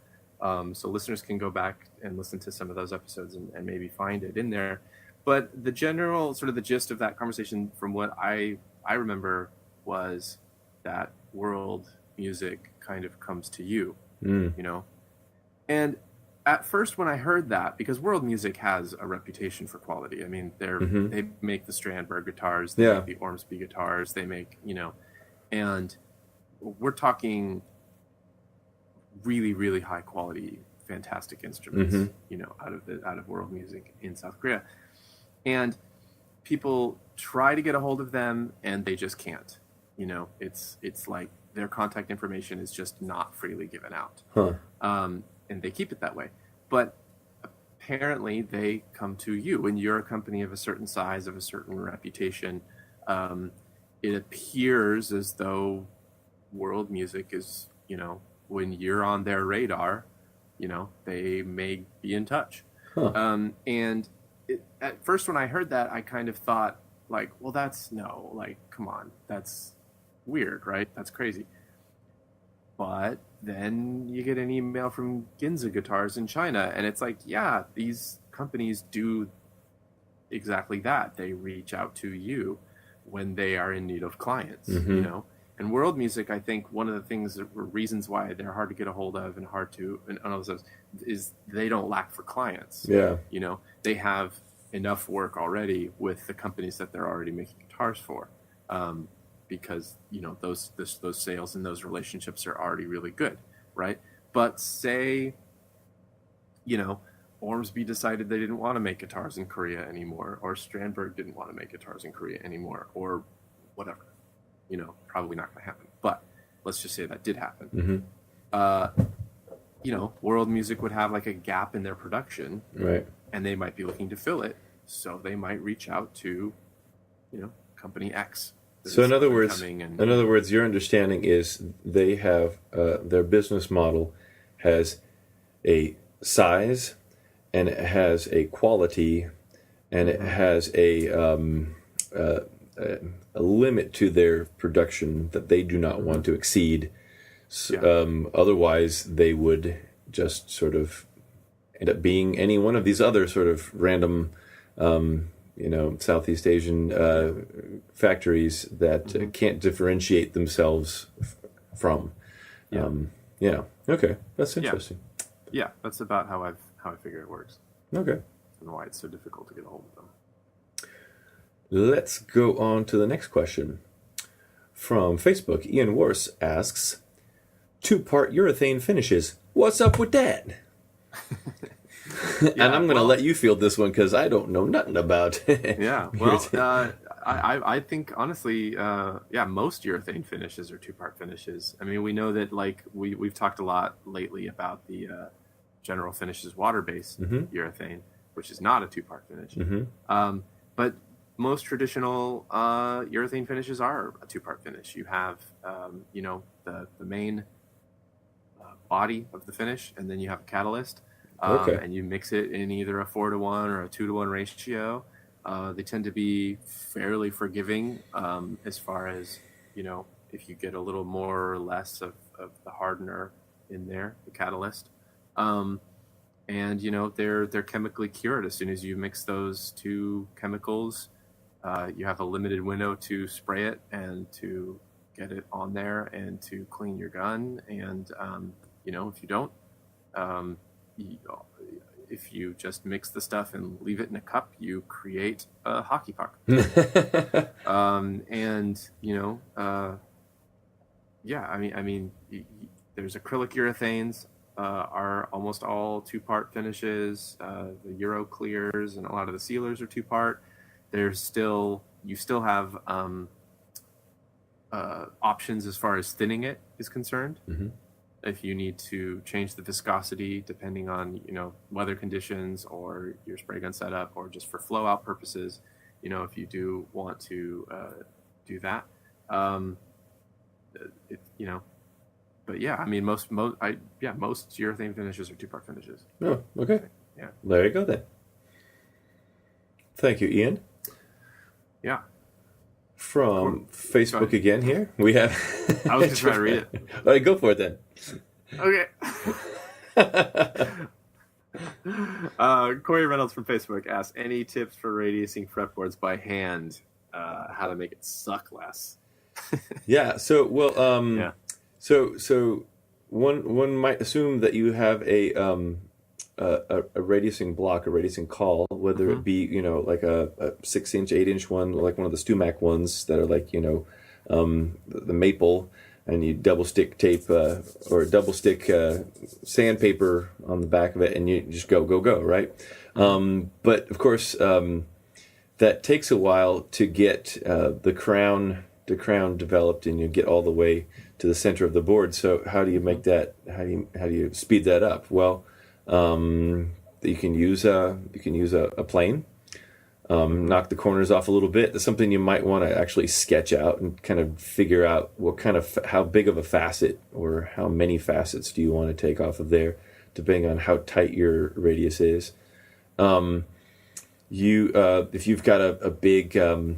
So listeners can go back and listen to some of those episodes and maybe find it in there. But the general sort of the gist of that conversation, from what I remember, was that world music kind of comes to you, you know, and at first when I heard that, because World Music has a reputation for quality. I mean, they make the Strandberg guitars, they make the Ormsby guitars, they make, and we're talking really, really high quality, fantastic instruments, out of World Music in South Korea. And people try to get a hold of them and they just can't. It's like their contact information is just not freely given out. And they keep it that way. But apparently they come to you when you're a company of a certain size, of a certain reputation. It appears as though World Music is, when you're on their radar, they may be in touch. And at first when I heard that, I kind of thought, like, well, come on, that's weird, right? That's crazy. But then you get an email from Ginza Guitars in China, and it's like, yeah, these companies do exactly that. They reach out to you when they are in need of clients, And World Music, I think one of the things that were reasons why they're hard to get a hold of and all those is they don't lack for clients. Yeah. They have enough work already with the companies that they're already making guitars for. Because those sales and those relationships are already really good, right? But say, Ormsby decided they didn't want to make guitars in Korea anymore, or Strandberg didn't want to make guitars in Korea anymore, or whatever. Probably not going to happen. But let's just say that did happen. World Music would have like a gap in their production, right? And they might be looking to fill it, so they might reach out to, company X. So in other words, your understanding is they have their business model has a size, and it has a quality, and it has a limit to their production that they do not want to exceed. Otherwise, they would just sort of end up being any one of these other sort of random Southeast Asian factories that can't differentiate themselves from. Okay, that's interesting. Yeah, that's about how I figure it works. Okay. And why it's so difficult to get a hold of them. Let's go on to the next question. From Facebook, Ian Worse asks, 2-part urethane finishes. What's up with that? And I'm going to let you field this one because I don't know nothing about it. Yeah, well, I think, honestly, most urethane finishes are 2-part finishes. I mean, we know that, like, we've talked a lot lately about the General Finishes water-based urethane, which is not a 2-part finish. But most traditional urethane finishes are a 2-part finish. You have, the main body of the finish, and then you have a catalyst. And you mix it in either a 4-to-1 or a 2-to-1 ratio. They tend to be fairly forgiving as far as, if you get a little more or less of the hardener in there, the catalyst. And, they're chemically cured as soon as you mix those two chemicals. You have a limited window to spray it and to get it on there and to clean your gun. And, if you don't, if you just mix the stuff and leave it in a cup, you create a hockey puck. There's acrylic urethanes are almost all 2-part finishes. The Euro clears and a lot of the sealers are 2-part. You still have options as far as thinning it is concerned. If you need to change the viscosity depending on, weather conditions or your spray gun setup, or just for flow out purposes, if you do want to do that, but yeah, I mean, most urethane finishes are 2-part finishes. Oh, okay. Yeah. There you go then. Thank you, Ian. Yeah. From Facebook again here, we have... I was just trying to read it. All right, go for it then. Okay. Corey Reynolds from Facebook asks, any tips for radiusing fretboards by hand? How to make it suck less? Yeah. So, well, so one might assume that you have a a radiusing block, a radiusing call, whether it be, like a 6-inch, 8-inch one, like one of the Stumac ones that are like, the maple, and you double stick tape or double stick sandpaper on the back of it, and you just go, right? But of course, that takes a while to get the crown developed, and you get all the way to the center of the board. So how do you make that? How do you speed that up? Well, you can use a plane. Knock the corners off a little bit. That's something you might want to actually sketch out and kind of figure out how big of a facet or how many facets do you want to take off of there, depending on how tight your radius is. If you've got a big, a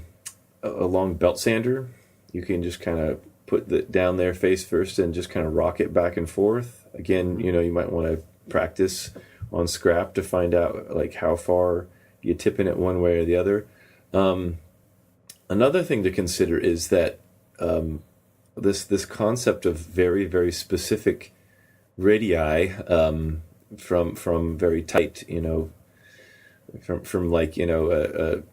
long belt sander, you can just kind of put it down there face first and just kind of rock it back and forth. Again, you might want to practice on scrap to find out like how far you tipping it one way or the other. Another thing to consider is that this concept of very, very specific radii from very tight, from like a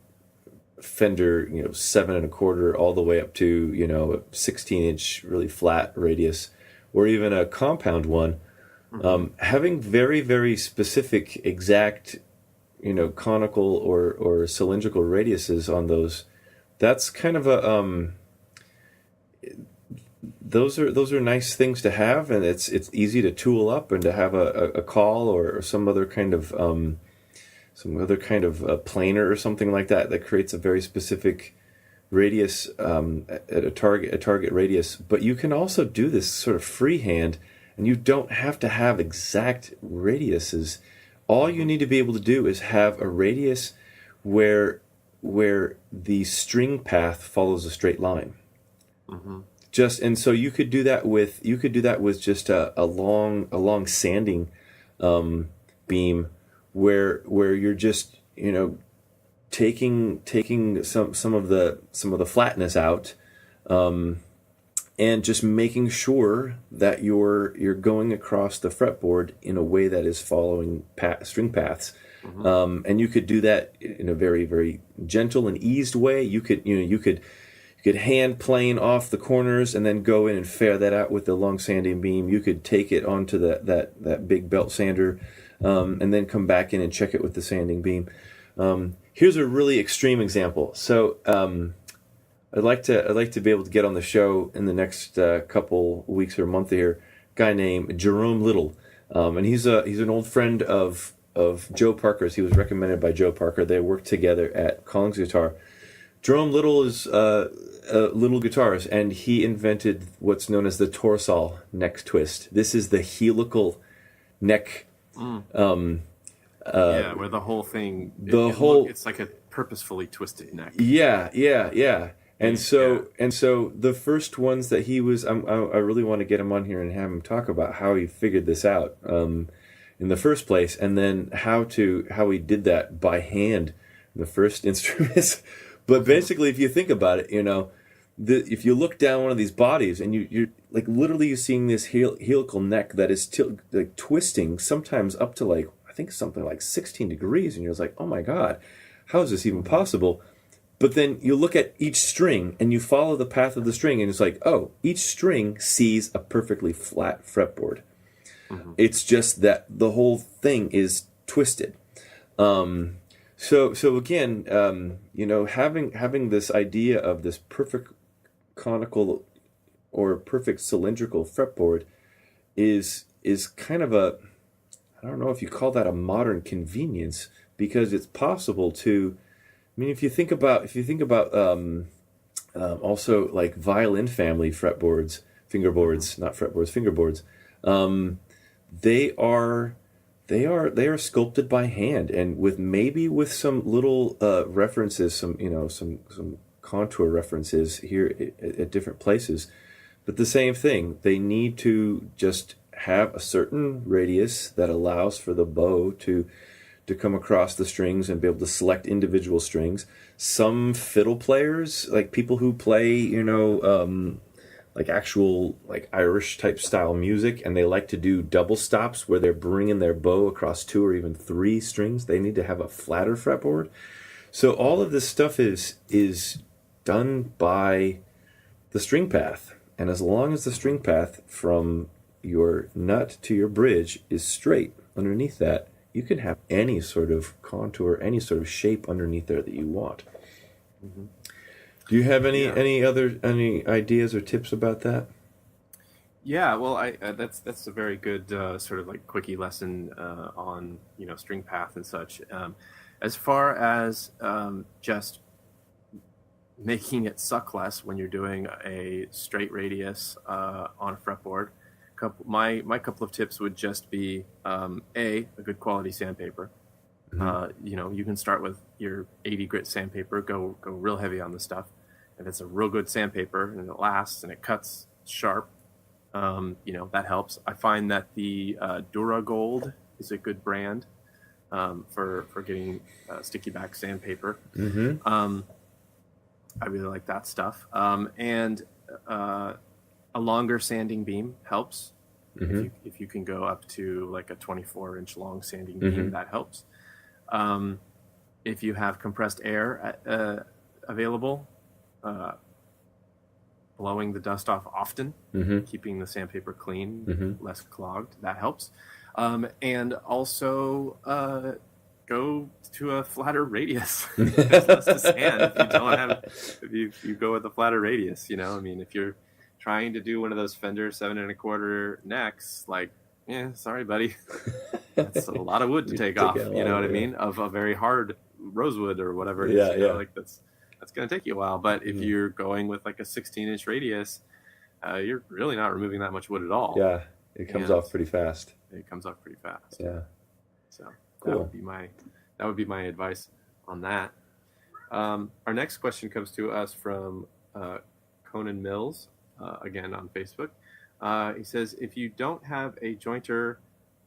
Fender 7 1/4 all the way up to a 16-inch really flat radius, or even a compound one. Having very, very specific, exact conical or cylindrical radiuses on those, that's kind of a those are nice things to have, and it's easy to tool up and to have a call or some other kind of planer or something like that creates a very specific radius at a target radius. But you can also do this sort of freehand, and you don't have to have exact radiuses. All you need to be able to do is have a radius where the string path follows a straight line. And so you could do that with just a long sanding beam where you're just taking some of the flatness out, and just making sure that you're going across the fretboard in a way that is following string paths. And you could do that in a very, very gentle and eased way. You could hand plane off the corners and then go in and fare that out with the long sanding beam. You could take it onto that big belt sander, and then come back in and check it with the sanding beam. Here's a really extreme example. So I'd like to be able to get on the show in the next couple weeks or month here. A guy named Jerome Little, and he's an old friend of Joe Parker's. He was recommended by Joe Parker. They worked together at Collins Guitar. Jerome Little is Little Guitars, and he invented what's known as the Torsal neck twist. This is the helical neck. Where the whole thing, it's like a purposefully twisted neck. Yeah. And so the first ones that he was, I really want to get him on here and have him talk about how he figured this out in the first place, and then how he did that by hand in the first instruments. But basically, if you think about it, if you look down one of these bodies and you're like literally seeing this helical neck that is twisting, sometimes up to like I think something like 16 degrees, and you're just like, oh my God, how is this even possible? But then you look at each string and you follow the path of the string, and it's like, oh, each string sees a perfectly flat fretboard. It's just that the whole thing is twisted. So again, having this idea of this perfect conical or perfect cylindrical fretboard is kind of a, I don't know if you call that a modern convenience, because it's possible to, I mean, if you think about also like violin family fretboards, fingerboards, not fretboards, fingerboards, they are sculpted by hand, and with some little references, some contour references here at different places, but the same thing. They need to just have a certain radius that allows for the bow to come across the strings and be able to select individual strings. Some fiddle players, like people who play, like actual like Irish type style music, and they like to do double stops where they're bringing their bow across 2 or even 3 strings. They need to have a flatter fretboard. So all of this stuff is done by the string path, and as long as the string path from your nut to your bridge is straight underneath that, you can have any sort of contour, any sort of shape underneath there that you want. Mm-hmm. Do you have any ideas or tips about that? Yeah, well, that's a very good sort of like quickie lesson on string path and such. As far as just making it suck less when you're doing a straight radius on a fretboard, my couple of tips would just be a good quality sandpaper. Mm-hmm. You can start with your 80 grit sandpaper, go real heavy on the stuff. If it's a real good sandpaper and it lasts and it cuts sharp, that helps. I find that the Duragold is a good brand for getting sticky back sandpaper. Mm-hmm. I really like that stuff. And a longer sanding beam helps. Mm-hmm. If you can go up to like a 24-inch long sanding beam, mm-hmm. that helps. If you have compressed air available, blowing the dust off often, mm-hmm. keeping the sandpaper clean, mm-hmm. less clogged, that helps. And also go to a flatter radius. There's less to sand if you go with a flatter radius. If you're trying to do one of those Fender 7 1/4 necks, like, sorry, buddy, that's a lot of wood to take off. You know what I mean? Of a very hard rosewood or whatever it is. Like that's going to take you a while. But if you're going with like a 16-inch radius, you're really not removing that much wood at all. Yeah, it comes off pretty fast. Yeah. So cool. That would be my advice on that. Our next question comes to us from Conan Mills, again on Facebook. He says, if you don't have a jointer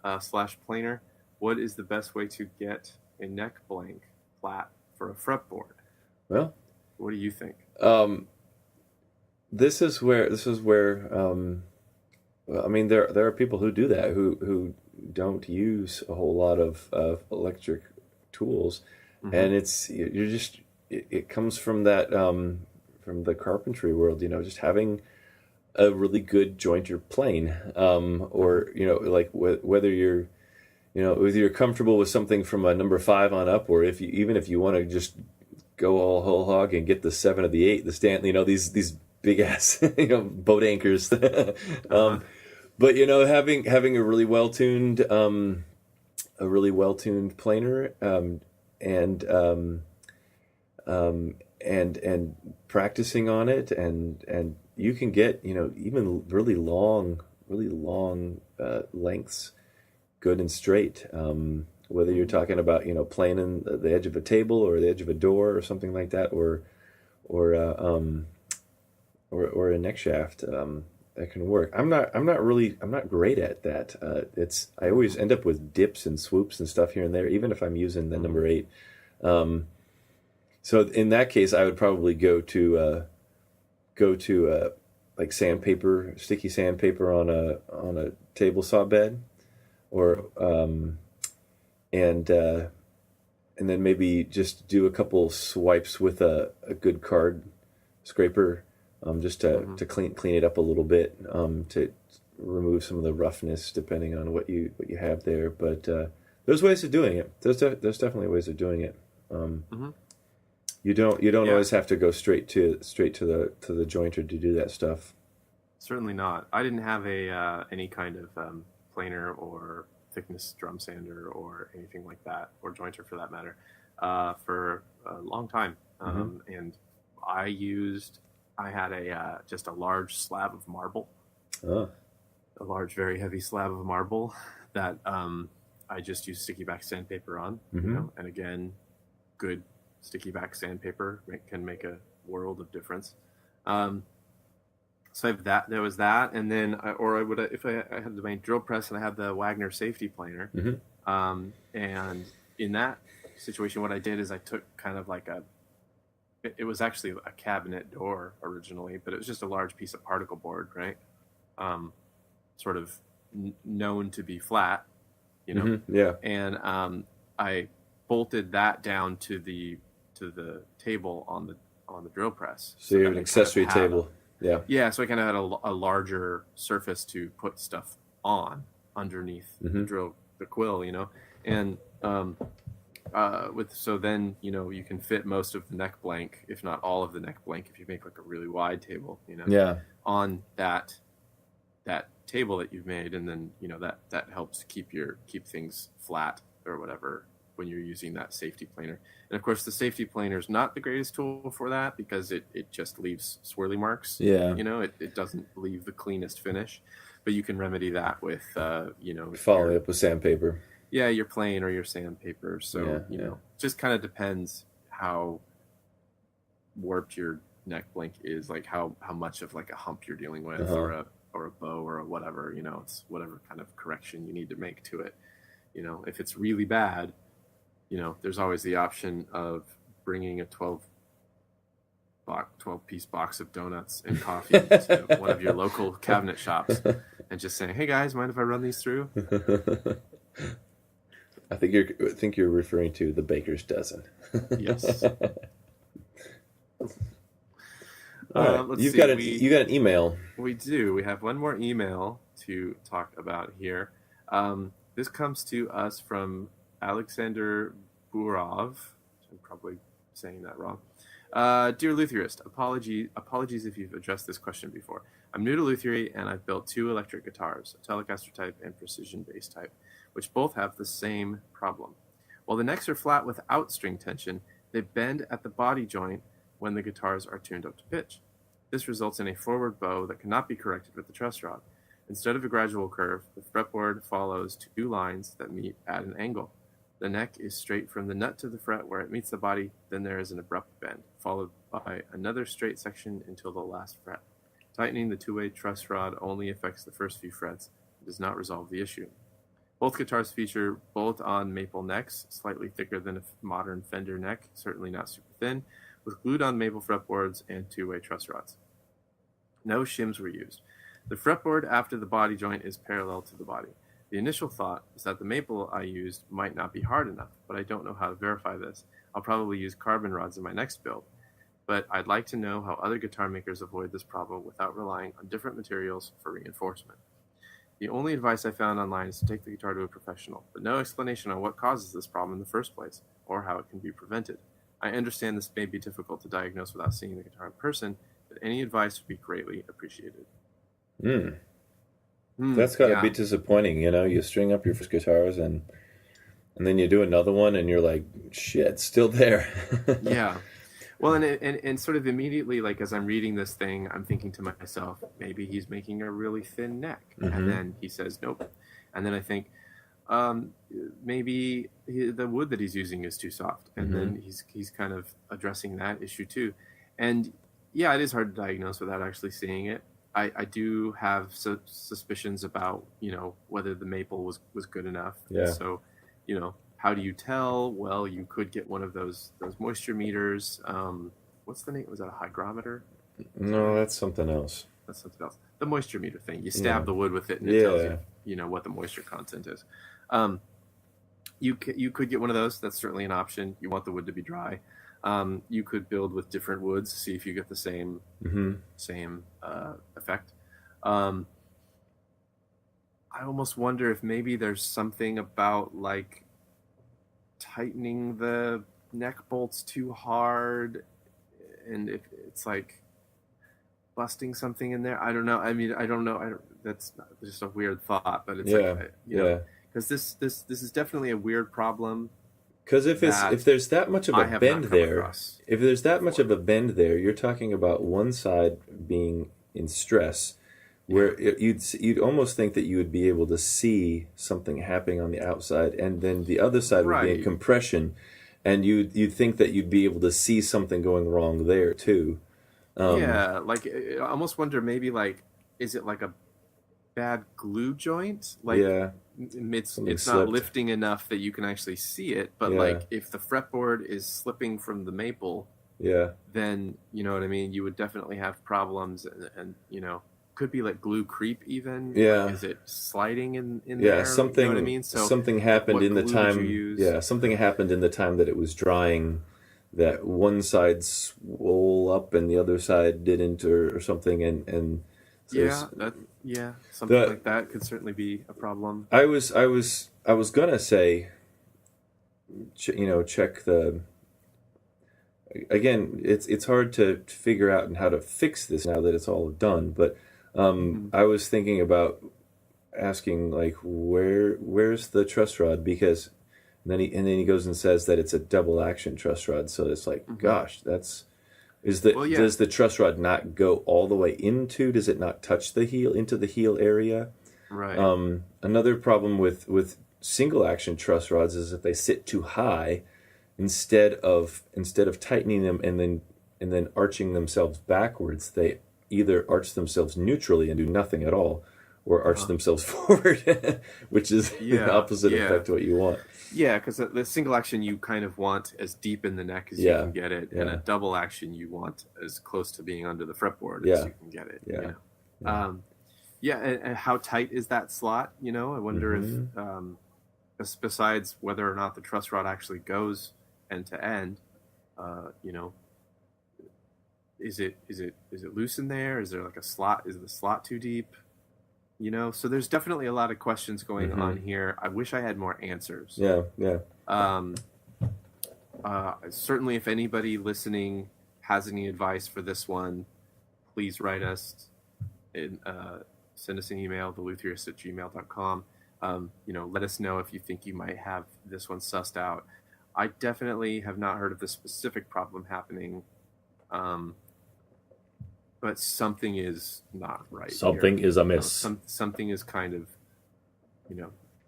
/ planer, what is the best way to get a neck blank flat for a fretboard? Well, what do you think? This is where there are people who do that who don't use a whole lot of electric tools, mm-hmm. and it comes from that from the carpentry world, just having a really good jointer plane, or like whether you're comfortable with something from a number 5 on up, or if you want to just go all whole hog and get the 7 or the 8, the stand, these big ass boat anchors. Uh-huh. But having a really well tuned planer, and practicing on it, and you can get even really long lengths, good and straight. Whether you're talking about planing the edge of a table or the edge of a door or something like that, or a neck shaft, that can work. I'm not great at that. I always end up with dips and swoops and stuff here and there, even if I'm using the number 8. So in that case, I would probably go to like sandpaper, sticky sandpaper on a table saw bed, or and then maybe just do a couple swipes with a good card scraper, just to clean it up a little bit, to remove some of the roughness depending on what you have there. But there's ways of doing it. There's definitely ways of doing it. You don't always have to go straight to the jointer to do that stuff. Certainly not. I didn't have any kind of planer or thickness drum sander or anything like that, or jointer for that matter, for a long time. And I had just a large slab of marble, a large, very heavy slab of marble that I just used sticky back sandpaper on, and again, good sticky back sandpaper can make a world of difference. So I have that. There was that, and then if I had my drill press and I had the Wagner safety planer, and in that situation, what I did is I took kind of like it was actually a cabinet door originally, but it was just a large piece of particle board, right? Sort of known to be flat, you know. Mm-hmm. Yeah. And I bolted that down to the table on the drill press. So you have an accessory table. Yeah. Yeah, so I kind of had a larger surface to put stuff on underneath the quill, you know, and so then, you know, you can fit most of the neck blank, if not all of the neck blank, if you make like a really wide table, you know, on that table that you've made, and then, you know, that helps keep things flat or whatever when you're using that safety planer. And of course, the safety planer is not the greatest tool for that because it just leaves swirly marks. Yeah. You know, it doesn't leave the cleanest finish, but you can remedy that with, you know, follow it up with sandpaper. Yeah, your plane or your sandpaper. So, you know, just kind of depends how warped your neck blank is, like how much of like a hump you're dealing with or a bow or a whatever, you know, it's whatever kind of correction you need to make to it. You know, if it's really bad, you know, there's always the option of bringing a 12-piece box of donuts and coffee to one of your local cabinet shops and just saying, "Hey guys, mind if I run these through?" I think you're referring to the baker's dozen. Yes. You got an email. We do. We have one more email to talk about here. This comes to us from Alexander Burov. I'm probably saying that wrong. Dear Luthierist, apologies if you've addressed this question before. I'm new to luthiery, and I've built 2 electric guitars, a Telecaster type and precision bass type, which both have the same problem. While the necks are flat without string tension, they bend at the body joint when the guitars are tuned up to pitch. This results in a forward bow that cannot be corrected with the truss rod. Instead of a gradual curve, the fretboard follows 2 lines that meet at an angle. The neck is straight from the nut to the fret where it meets the body, then there is an abrupt bend, followed by another straight section until the last fret. Tightening the 2-way truss rod only affects the first few frets and does not resolve the issue. Both guitars feature bolt-on maple necks, slightly thicker than a modern Fender neck, certainly not super thin, with glued-on maple fretboards and 2-way truss rods. No shims were used. The fretboard after the body joint is parallel to the body. The initial thought is that the maple I used might not be hard enough, but I don't know how to verify this. I'll probably use carbon rods in my next build, but I'd like to know how other guitar makers avoid this problem without relying on different materials for reinforcement. The only advice I found online is to take the guitar to a professional, but no explanation on what causes this problem in the first place, or how it can be prevented. I understand this may be difficult to diagnose without seeing the guitar in person, but any advice would be greatly appreciated. That's got to be disappointing, you know. You string up your first guitars and then you do another one and you're like, shit, it's still there. Yeah. Well, and sort of immediately, like as I'm reading this thing, I'm thinking to myself, maybe he's making a really thin neck. And then he says, nope. And then I think, maybe the wood that he's using is too soft. And then he's kind of addressing that issue too. And yeah, it is hard to diagnose without actually seeing it. I do have suspicions about, you know, whether the maple was good enough. Yeah. So, you know, how do you tell? Well, you could get one of those moisture meters. What's the name? Was that a hygrometer? No, that's something else. That's something else. The moisture meter thing. You stab the wood with it, and it tells you, you know, what the moisture content is. You could get one of those. That's certainly an option. You want the wood to be dry. You could build with different woods, see if you get the same effect. I almost wonder if maybe there's something about like tightening the neck bolts too hard, and if it's like busting something in there. I don't know. I mean, I don't know. That's just a weird thought, but it's like, you know, because this is definitely a weird problem. Because if there's that much of a bend there, you're talking about one side being in stress, where you'd almost think that you would be able to see something happening on the outside, and then the other side would be in compression, and you'd think that you'd be able to see something going wrong there too. Like I almost wonder, maybe like, is it like a bad glue joint? Like it's not lifting enough that you can actually see it, but like if the fretboard is slipping from the maple, Yeah. then you know what I mean. You would definitely have problems, and could be like glue creep even. Yeah. Like, is it sliding in Yeah, there? something You know what I mean? So something happened what in the glue would you time. use? Yeah, something happened in the time that it was drying, that one side swole up and the other side didn't, or something, and so Something the like that could certainly be a problem. I was gonna say, check the. Again, it's hard to figure out and how to fix this now that it's all done. But I was thinking about asking, like, where's the truss rod, because then he goes and says that it's a double action truss rod. So it's like, gosh, does the truss rod not go all the way into? Does it not touch the heel into the heel area? Right. Another problem with single action truss rods is if they sit too high. Instead of tightening them and then arching themselves backwards, they either arch themselves neutrally and do nothing at all, or arch themselves forward, which is the opposite effect to what you want. Yeah, because the single action you kind of want as deep in the neck as you can get it, and a double action you want as close to being under the fretboard as you can get it. And how tight is that slot? I wonder if, besides whether or not the truss rod actually goes end to end, is it loose in there? Is there like a slot? Is the slot too deep? So there's definitely a lot of questions going on here. I wish I had more answers. Yeah. Certainly, if anybody listening has any advice for this one, please write us and send us an email, theluthierist@gmail.com. Let us know if you think you might have this one sussed out. I definitely have not heard of the specific problem happening, but something is not right. Something is amiss. Something is kind of,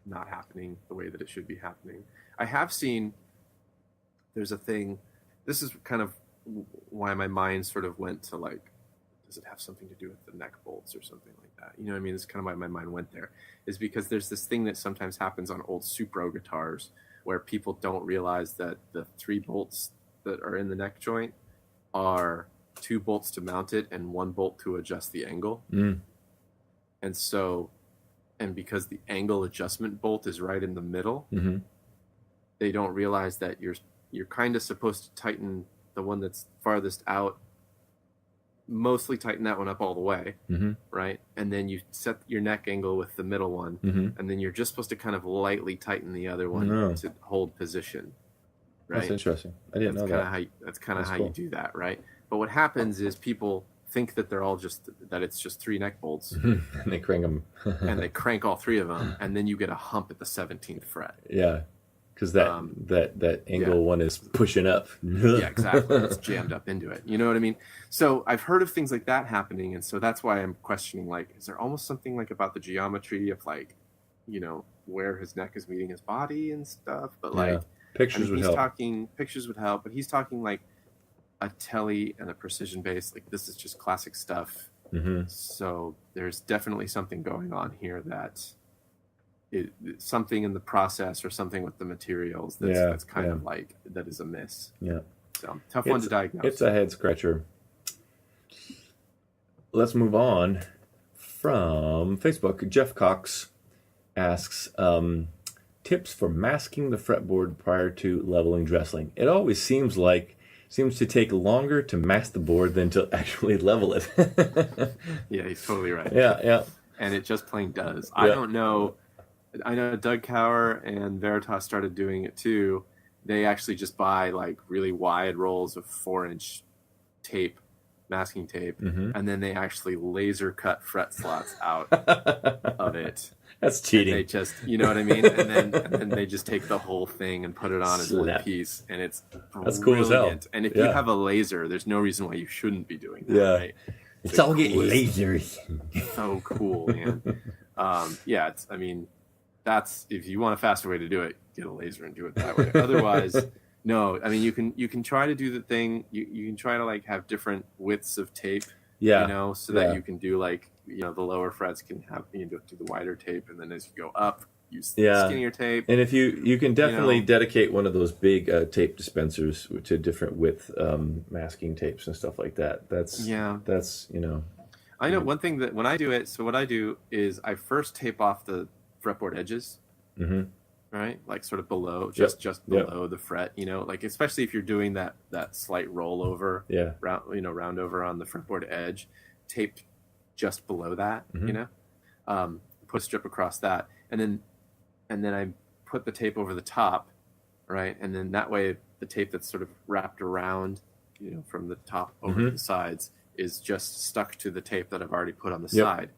not happening the way that it should be happening. I have seen, there's a thing, this is kind of why my mind sort of went to, like, does it have something to do with the neck bolts or something like that? You know what I mean? It's kind of why my mind went there, is because there's this thing that sometimes happens on old Supro guitars where people don't realize that the 3 bolts that are in the neck joint are 2 bolts to mount it and 1 bolt to adjust the angle. And because the angle adjustment bolt is right in the middle, they don't realize that you're kind of supposed to tighten the one that's farthest out, mostly tighten that one up all the way, right? And then you set your neck angle with the middle one, and then you're just supposed to kind of lightly tighten the other one to hold position, right? That's interesting. I didn't know that. That's kind of how cool. you do that, right? But what happens is people think that it's just 3 neck bolts, and they crank them, and they crank all 3 of them, and then you get a hump at the 17th fret. Yeah. Because that angle one is pushing up. Yeah, exactly. It's jammed up into it. You know what I mean? So I've heard of things like that happening, and so that's why I'm questioning, like, is there almost something like about the geometry of, like, where his neck is meeting his body and stuff? But like, pictures would help. Pictures would help, but he's talking like a tele and a precision bass. Like, this is just classic stuff. So there's definitely something going on here that. Something in the process or something with the materials that's kind of like that is amiss. Yeah. So tough one to diagnose. It's a head scratcher. Let's move on from Facebook. Jeff Cox asks tips for masking the fretboard prior to leveling dressling. It always seems to take longer to mask the board than to actually level it. Yeah, he's totally right. Yeah. And it just plain does. I don't know. I know Doug Cower and Veritas started doing it too. They actually just buy like really wide rolls of 4-inch tape, masking tape, and then they actually laser cut fret slots out of it. That's cheating. And they just, you know what I mean? And then they just take the whole thing and put it on as one piece, and it's brilliant. That's cool as hell. And if you have a laser, there's no reason why you shouldn't be doing that. Yeah. Right? It's all getting lasers. So cool, man. That's, if you want a faster way to do it, get a laser and do it that way. Otherwise, no. I mean, you can try to do the thing. You can try to like have different widths of tape. So that you can do like the lower frets can have do the wider tape, and then as you go up, use Yeah. skinnier tape. And if you can definitely dedicate one of those big tape dispensers to different width masking tapes and stuff like that. That's I know one thing that when I do it, so what I do is I first tape off the fretboard edges, right? Like sort of below, just below the fret, like especially if you're doing that slight rollover, round over on the fretboard edge, taped just below that, put a strip across that, and then I put the tape over the top, right? And then that way the tape that's sort of wrapped around, from the top over to the sides is just stuck to the tape that I've already put on the side.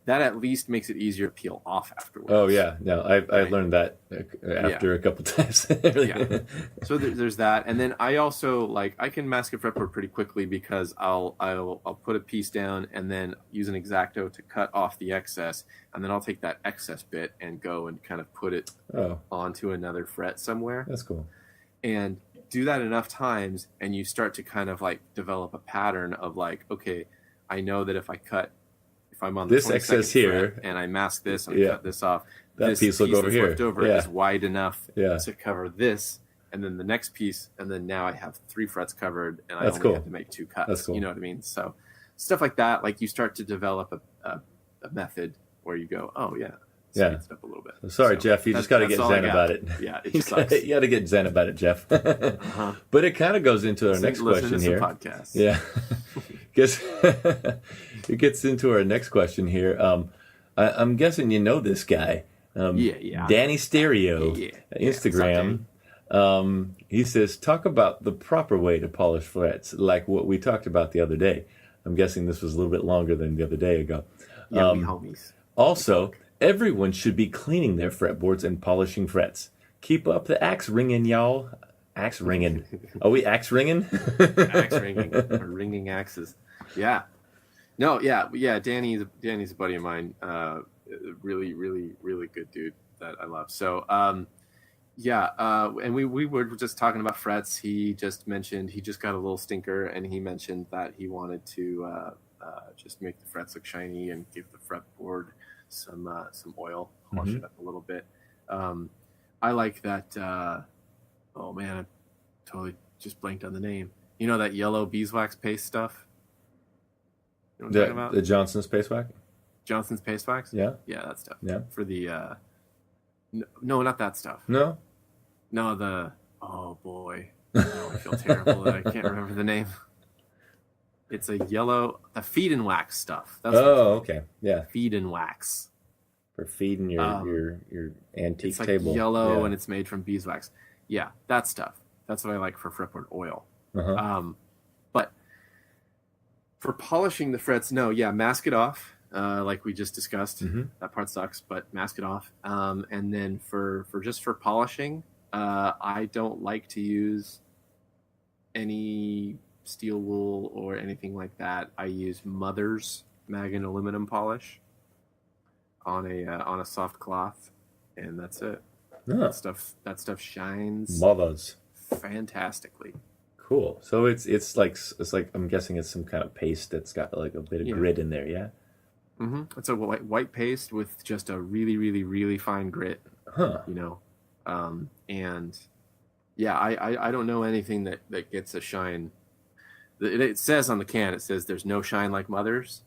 That at least makes it easier to peel off afterwards. Oh yeah, no, I learned that after a couple times. So there's that, and then I also I can mask a fretboard pretty quickly because I'll put a piece down and then use an X-Acto to cut off the excess, and then I'll take that excess bit and go and kind of put it onto another fret somewhere. That's cool. And do that enough times, and you start to kind of develop a pattern of okay, I know that if I'm on the this excess here and I mask this and I cut this off, that this piece will go over here. Left over is wide enough to cover this, and then the next piece, and then now I have 3 frets covered, and I only have to make 2 cuts. That's cool. You know what I mean? So stuff like that, you start to develop a method where you go, oh yeah. Speeds it up a little bit. Sorry, Jeff. You just got to get zen about it. Yeah, it sucks. You got to get zen about it, Jeff. But it kind of goes into our next question here. Podcast. Yeah, it gets into our next question here. I'm guessing you know this guy. Danny Stereo, Instagram. He says, talk about the proper way to polish frets, like what we talked about the other day. I'm guessing this was a little bit longer than the other day ago. Yeah, we homies. Also, everyone should be cleaning their fretboards and polishing frets. Keep up the axe ringing, y'all. Axe ringing. Are we axe ringing? Axe ringing. Or ringing axes. Yeah. No, yeah. Danny's a buddy of mine. Really, really, really good dude that I love. So, and we were just talking about frets. He just mentioned he just got a little stinker, and he mentioned that he wanted to just make the frets look shiny and give the fretboard some oil, wash it up a little bit. I like that. Oh man, I totally just blanked on the name. You know that yellow beeswax paste stuff? You know what I'm talking about? The Johnson's paste wax? Johnson's paste wax? Yeah. Yeah, that stuff. Yeah. For the no, not that stuff. No, oh boy. I feel terrible that I can't remember the name. It's a feed and wax stuff. That's okay. Yeah. Feed and wax. For feeding your antique it's table. Yellow and it's made from beeswax. Yeah, that stuff. That's what I like for fretboard oil. But for polishing the frets, mask it off. Like we just discussed. That part sucks, but mask it off. And then for polishing, I don't like to use any steel wool or anything like that. I use Mother's mag and aluminum polish on a soft cloth, and that's it. That stuff shines Mother's fantastically. Cool. So it's like I'm guessing it's some kind of paste that's got a bit of grit in there. Yeah. It's a white paste with just a really, really, really fine grit. And I don't know anything that gets a shine. It says on the can, it says there's no shine like Mother's.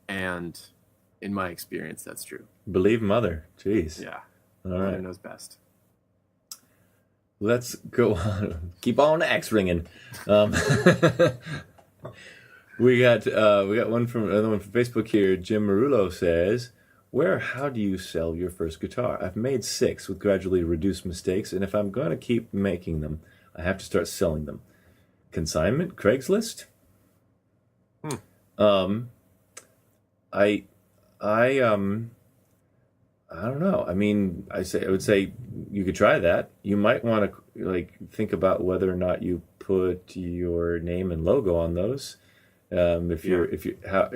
And in my experience, that's true. Believe Mother. Jeez. Yeah. All right. Mother knows best. Let's go on. Keep on axe ringing. We got another one from Facebook here. Jim Marullo says, how do you sell your first guitar? I've made 6 with gradually reduced mistakes, and if I'm going to keep making them, I have to start selling them. Consignment? Craigslist? I don't know. I mean, I would say you could try that. You might want to think about whether or not you put your name and logo on those. If you're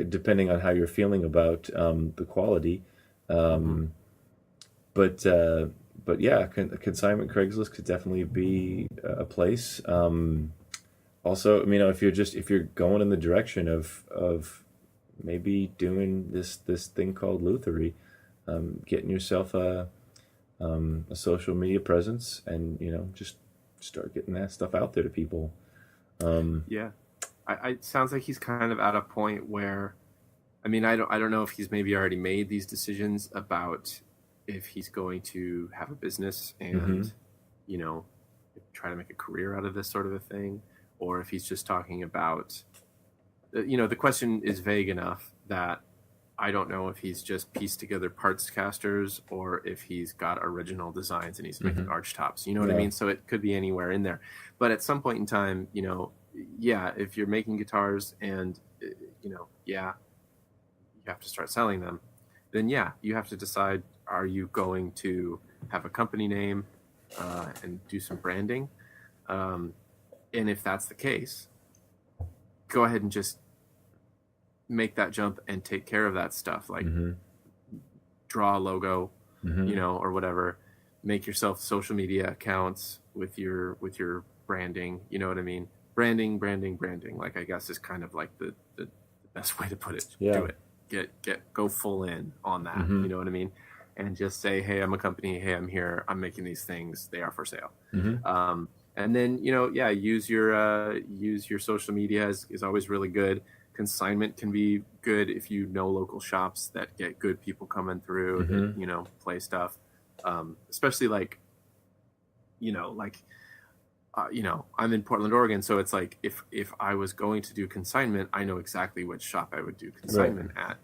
depending on how you're feeling about the quality. But yeah, consignment Craigslist could definitely be a place. Also, if you're going in the direction of maybe doing this thing called Luthery, getting yourself a a social media presence, and just start getting that stuff out there to people. Yeah, it sounds like he's kind of at a point where, I mean, I don't know if he's maybe already made these decisions about if he's going to have a business and try to make a career out of this sort of a thing, or if he's just talking about, the question is vague enough that I don't know if he's just pieced together parts casters or if he's got original designs and he's making arch tops. You know what I mean? So it could be anywhere in there. But at some point in time, if you're making guitars and, you have to start selling them, then you have to decide, are you going to have a company name and do some branding? And if that's the case, go ahead and just make that jump and take care of that stuff, like draw a logo, or whatever. Make yourself social media accounts with your branding. You know what I mean? Branding. Like, I guess is kind of like the best way to put it. Yeah. Do it. Go full in on that. You know what I mean? And just say, hey, I'm a company. Hey, I'm here. I'm making these things. They are for sale. And then use your social media is always really good. Consignment can be good if you know local shops that get good people coming through that play stuff, especially I'm in Portland, Oregon, so it's like if I was going to do consignment, I know exactly which shop I would do consignment at,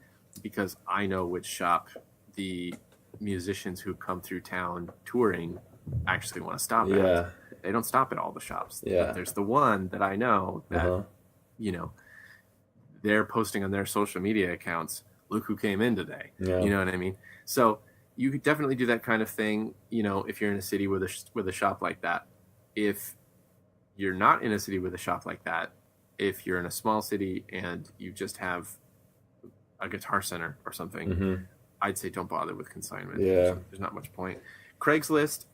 because I know which shop the musicians who come through town touring actually want to stop at. They don't stop at all the shops. But there's the one that I know that they're posting on their social media accounts, look who came in today. You know what I mean? So you could definitely do that kind of thing, if you're in a city with a shop like that. If you're not in a city with a shop like that, if you're in a small city and you just have a guitar center or something, I'd say don't bother with consignment. There's not much point. Craigslist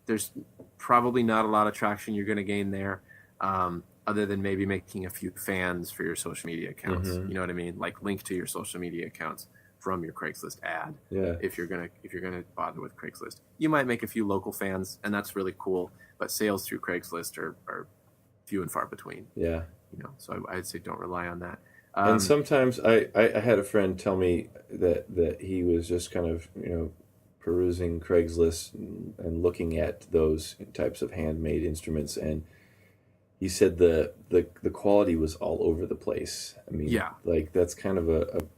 there's probably not a lot of traction you're going to gain there, other than maybe making a few fans for your social media accounts. You know what I mean? Like, link to your social media accounts from your Craigslist ad. If you're gonna bother with Craigslist, you might make a few local fans, and that's really cool. But sales through Craigslist are few and far between. So I'd say don't rely on that. And sometimes I had a friend tell me that he was just kind of perusing Craigslist and looking at those types of handmade instruments, and he said the quality was all over the place. I mean, like, that's kind of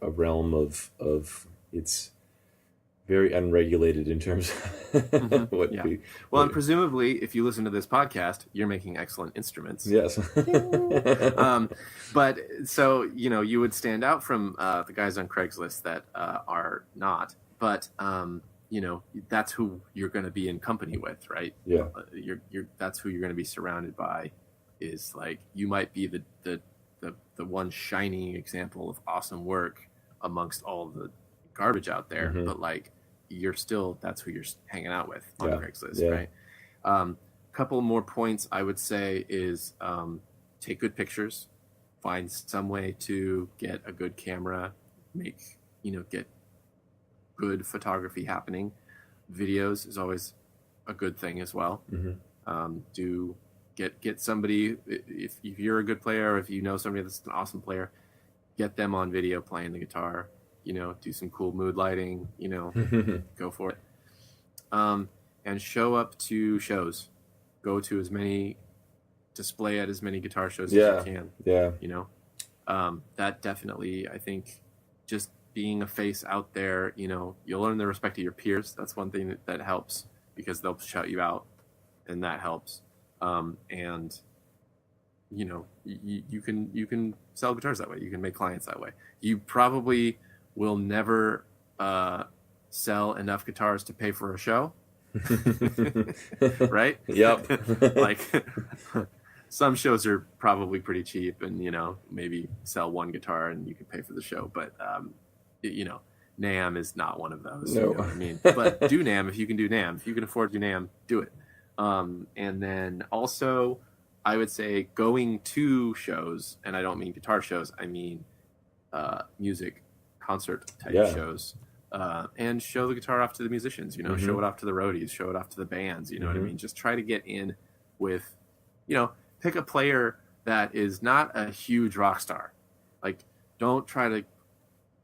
a realm of it's very unregulated in terms of what and presumably, if you listen to this podcast, you're making excellent instruments. Yes. But so, you would stand out from the guys on Craigslist that are not, but that's who you're going to be in company with, right? That's who you're going to be surrounded by. Is like, you might be the one shining example of awesome work amongst all the garbage out there, but like, that's who you're hanging out with on Craigslist, right? Couple more points I would say is take good pictures, find some way to get a good camera, get good photography happening. Videos is always a good thing as well. Get somebody, if you're a good player, or if you know somebody that's an awesome player, get them on video playing the guitar, do some cool mood lighting, go for it. And show up to shows. Go to display at as many guitar shows as you can. That definitely, I think, just being a face out there, you'll earn the respect of your peers. That's one thing that helps, because they'll shout you out, and that helps. And you can sell guitars that way. You can make clients that way. You probably will never sell enough guitars to pay for a show, right? Yep. Like, some shows are probably pretty cheap, and maybe sell one guitar and you can pay for the show. But NAMM is not one of those. No. You know what I mean? But do NAMM if you can do NAMM. If you can afford to do NAMM, do it. And then also, I would say going to shows, and I don't mean guitar shows, I mean music concert type shows. and show the guitar off to the musicians, you know, Mm-hmm. show it off to the roadies, show it off to the bands, you know what I Mhm. mean? Just try to get in with, you know, pick a player that is not a huge rock star. Like, don't try to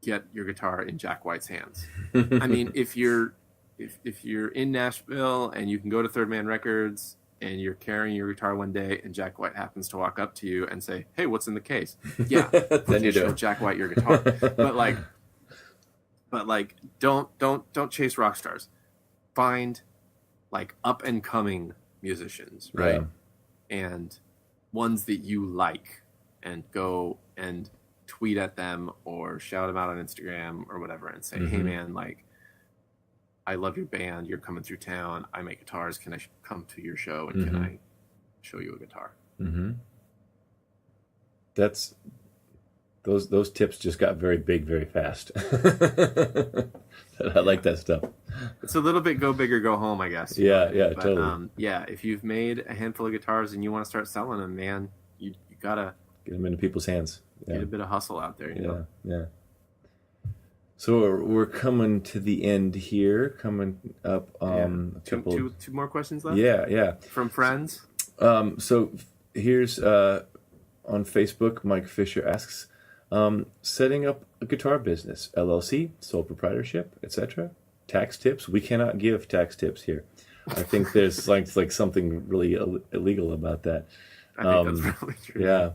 get your guitar in Jack White's hands. I mean, if you're in Nashville and you can go to Third Man Records and you're carrying your guitar one day and Jack White happens to walk up to you and say, "Hey, what's in the case?" Yeah, Then you show do. Jack White your guitar. But don't chase rock stars. Find like up and coming musicians, right? Yeah. And ones that you like, and go and tweet at them or shout them out on Instagram or whatever and say, "Hey Mhm. man, like, I love your band. You're coming through town. I make guitars. Can I come to your show and can Mhm. I show you a guitar?" Mm-hmm. That's those tips just got very big very fast. I like that stuff. It's a little bit go big or go home, I guess. Yeah, yeah, But, totally. yeah, if you've made a handful of guitars and you want to start selling them, man, you gotta Get them into people's hands. get Yeah, a bit of hustle out there, you know. yeah. So we're coming to the end here. Coming up. A couple. Two more questions left. Yeah. From friends. So here's on Facebook, Mike Fisher asks, setting up a guitar business, LLC, sole proprietorship, etc. Tax tips. We cannot give tax tips here. I think there's like something really illegal about that. I think that's probably true. Yeah.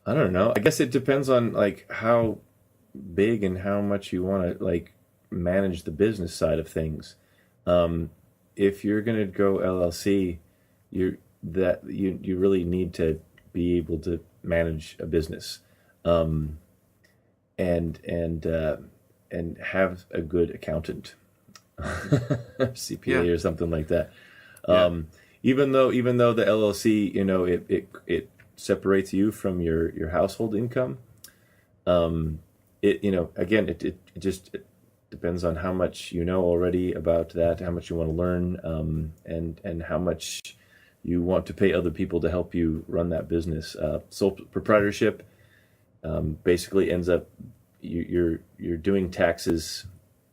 I don't know. I guess it depends on like how big and how much you want to like manage the business side of things. If you're going to go LLC, you really need to be able to manage a business, and have a good accountant, CPA or something like that. Even though the LLC, you know, it separates you from your household income. It, you know, again, it just depends on how much you know already about that, how much you want to learn, and how much you want to pay other people to help you run that business. Sole proprietorship basically ends up you're doing taxes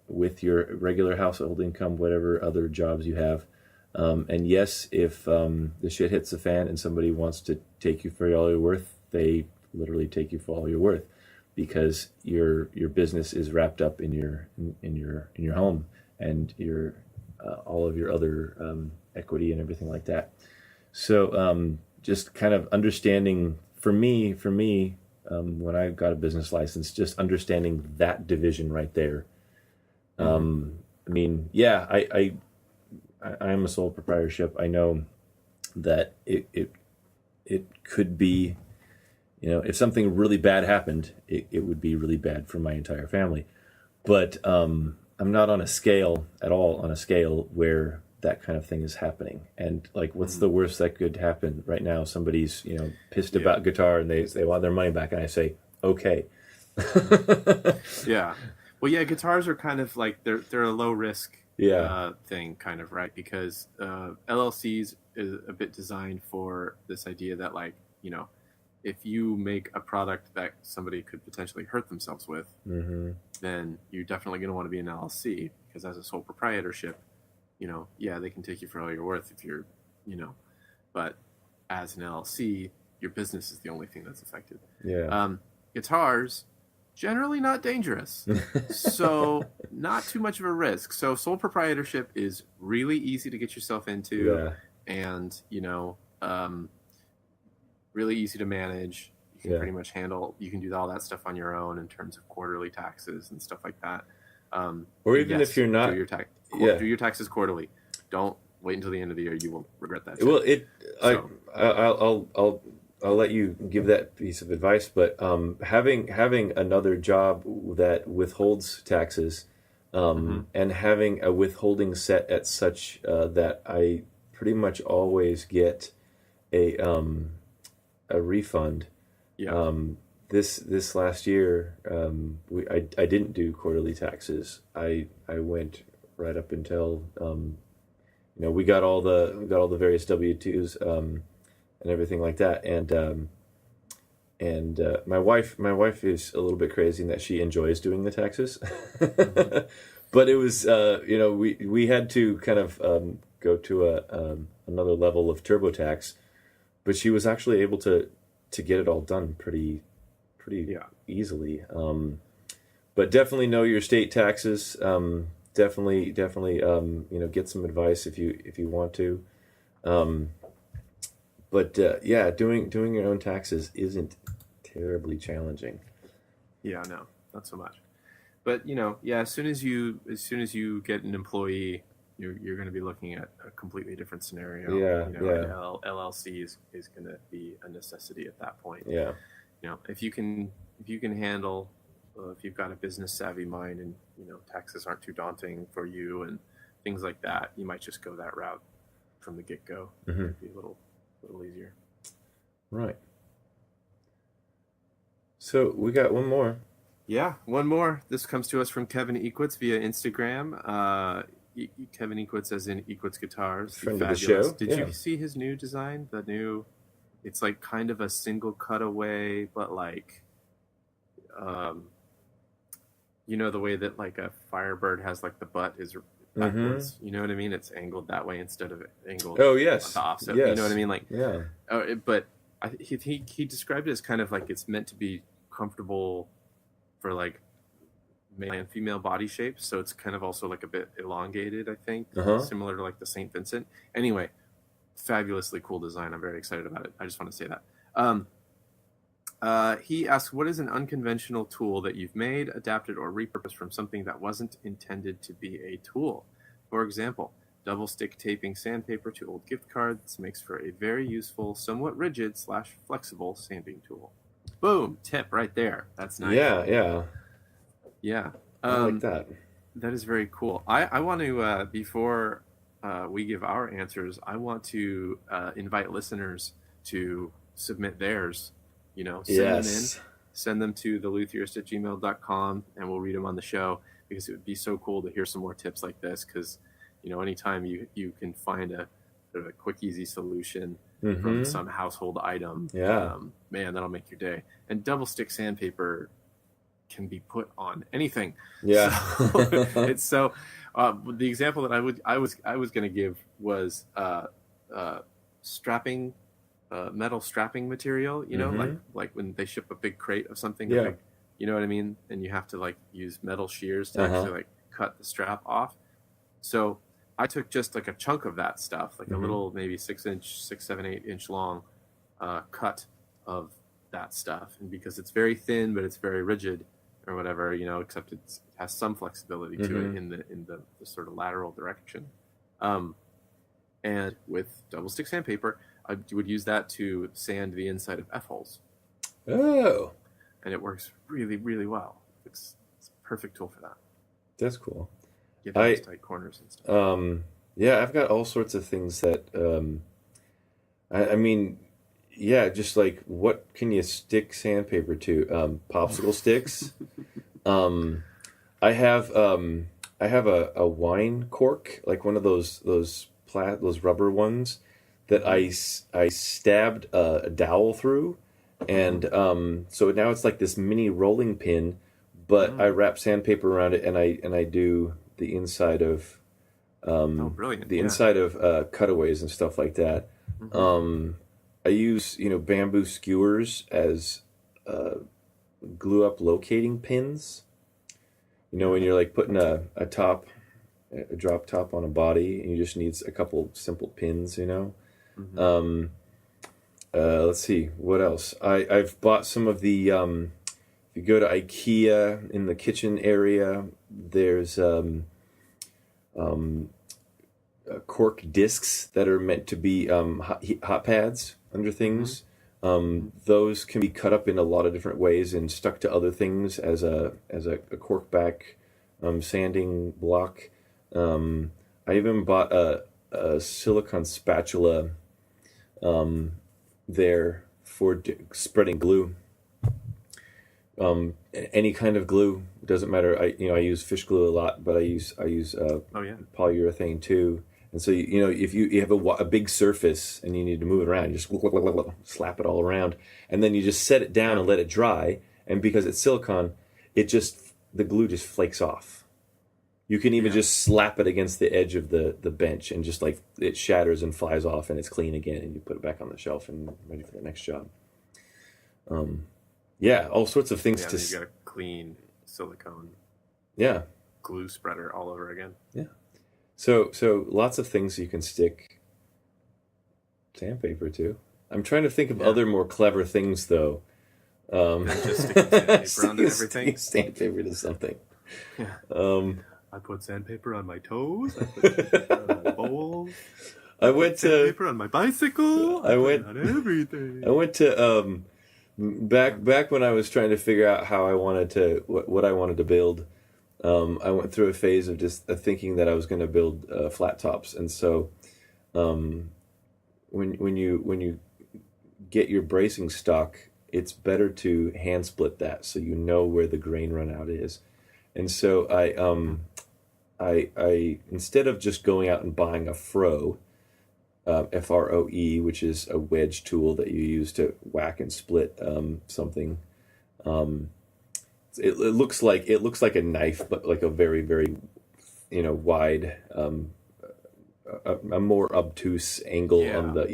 with your regular household income, whatever other jobs you have. And yes, if the shit hits the fan and somebody wants to take you for all you're worth, they literally take you for all you're worth, because your business is wrapped up in your home and your all of your other equity and everything like that. So just kind of understanding for me, when I got a business license, just understanding that division right there. I mean, yeah, I am a sole proprietorship. I know that it could be, you know, if something really bad happened, it would be really bad for my entire family. But I'm not on a scale at all, on a scale where that kind of thing is happening. And like, what's the worst that could happen right now? Somebody's, you know, pissed about guitar and they want their money back. And I say, okay. Yeah. Well, yeah, guitars are kind of like, they're a low risk thing, kind of, right? Because LLCs is a bit designed for this idea that, like, you know, if you make a product that somebody could potentially hurt themselves with, then you're definitely going to want to be an LLC, because as a sole proprietorship, you know, yeah, they can take you for all you're worth if you're, you know, but as an LLC, your business is the only thing that's affected. Yeah. Guitars, generally not dangerous, so not too much of a risk. So sole proprietorship is really easy to get yourself into, and, you know, really easy to manage. You can pretty much you can do all that stuff on your own in terms of quarterly taxes and stuff like that. Or even if you're not, do your taxes quarterly. Don't wait until the end of the year. You will regret that. Well, I'll let you give that piece of advice, but having another job that withholds taxes, and having a withholding set at such that I pretty much always get a refund. Yeah. This last year, I didn't do quarterly taxes. I went right up until you know, we got all the various W-2s and everything like that, and my wife is a little bit crazy in that she enjoys doing the taxes. Mm-hmm. But it was, we had to kind of go to another level of TurboTax, but she was actually able to get it all done pretty easily. But definitely know your state taxes. Definitely, get some advice if you want to. But doing your own taxes isn't terribly challenging. Yeah, no, not so much. But as soon as you get an employee, you're going to be looking at a completely different scenario. LLC is going to be a necessity at that point. Yeah. If you can handle, if you've got a business savvy mind, and taxes aren't too daunting for you and things like that, you might just go that route from the get go. Mm-hmm. It'd be a little easier. Right. So we got one more. Yeah, one more. This comes to us from Kevin Equitz via Instagram. Kevin Equitz, as in Equitz Guitars. Friend of the show. Did you see his new design? It's like kind of a single cutaway, but like, the way that like a Firebird has like the butt is backwards. Mm-hmm. You know what I mean? It's angled that way instead of angled. Oh yes. The opposite. Yes. You know what I mean? Like yeah. But he described it as kind of like it's meant to be comfortable for like male and female body shapes, so it's kind of also like a bit elongated, I think, similar to like the St. Vincent. Anyway, fabulously cool design. I'm very excited about it. I just want to say that. He asks, what is an unconventional tool that you've made, adapted, or repurposed from something that wasn't intended to be a tool? For example, double stick taping sandpaper to old gift cards makes for a very useful, somewhat rigid / flexible sanding tool. Boom, tip right there. That's nice. Yeah. I like that. That is very cool. I want to, before we give our answers, I want to invite listeners to submit theirs. Send them to theluthierist@gmail.com, and we'll read them on the show, because it would be so cool to hear some more tips like this, because, anytime you can find a sort of a quick, easy solution from some household item, man, that'll make your day. And double stick sandpaper can be put on anything. Yeah. So the example that I was going to give was strapping, metal strapping material. Like when they ship a big crate of something. Yeah. You know what I mean? And you have to like use metal shears to actually like cut the strap off. So I took just like a chunk of that stuff, like a little maybe 6, 7, 8 inch long cut of that stuff. And because it's very thin, but it's very rigid or whatever, except it has some flexibility to it in the sort of lateral direction. And with double stick sandpaper, I would use that to sand the inside of F-holes. Oh. And it works really, really well. It's a perfect tool for that. That's cool. Get those tight corners and stuff. I've got all sorts of things that, just like, what can you stick sandpaper to? Popsicle sticks. I have a wine cork, like one of those rubber ones that I stabbed a dowel through, and so now it's like this mini rolling pin, but I wrap sandpaper around it, and I do the inside of inside of cutaways and stuff like that. I use bamboo skewers as glue up locating pins. When you're like putting a drop top on a body, and you just need a couple simple pins. Let's see what else. I've bought some of the. If you go to IKEA in the kitchen area, there's cork discs that are meant to be hot pads under things. Those can be cut up in a lot of different ways and stuck to other things as a cork back sanding block. I even bought a silicone spatula there for spreading glue. Any kind of glue, doesn't matter. I use fish glue a lot, but I use polyurethane too. And so, if you have a big surface and you need to move it around, you just slap it all around. And then you just set it down and let it dry. And because it's silicone, the glue just flakes off. You can even just slap it against the edge of the bench and just like it shatters and flies off and it's clean again. And you put it back on the shelf and ready for the next job. All sorts of things you got a clean silicone. Yeah. Glue spreader all over again. Yeah. So lots of things you can stick sandpaper to. I'm trying to think of other more clever things, though. Just sticking sandpaper on everything. Sandpaper to something. Yeah. I put sandpaper on my toes. I put sandpaper on my bowls. I went to sandpaper on my bicycle. I went on everything. I went to back when I was trying to figure out how I wanted to what I wanted to build. I went through a phase of just thinking that I was going to build flat tops, and so when you get your bracing stock, it's better to hand split that so you know where the grain run out is. And so I instead of just going out and buying a froe, FROE, which is a wedge tool that you use to whack and split something. It looks like a knife, but like a very, very, wide, a more obtuse angle on the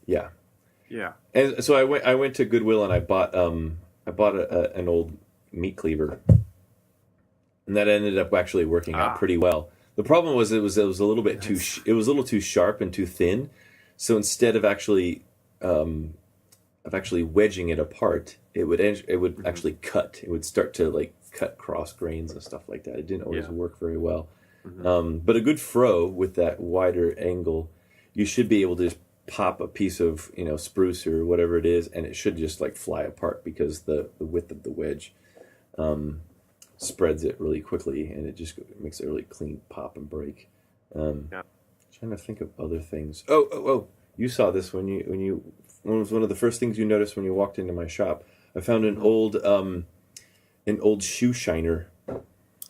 Yeah. And so I went to Goodwill and I bought an old meat cleaver, and that ended up actually working out pretty well. The problem was it was a little bit too sharp and too thin. So instead of actually wedging it apart, it would actually cut. It would start to like cut cross grains and stuff like that. It didn't always work very well. But a good froe with that wider angle, you should be able to just pop a piece of spruce or whatever it is, and it should just like fly apart because the width of the wedge spreads it really quickly, and it just makes a really clean pop and break. Trying to think of other things. Oh! You saw this when it was one of the first things you noticed when you walked into my shop. I found an old shoe shiner.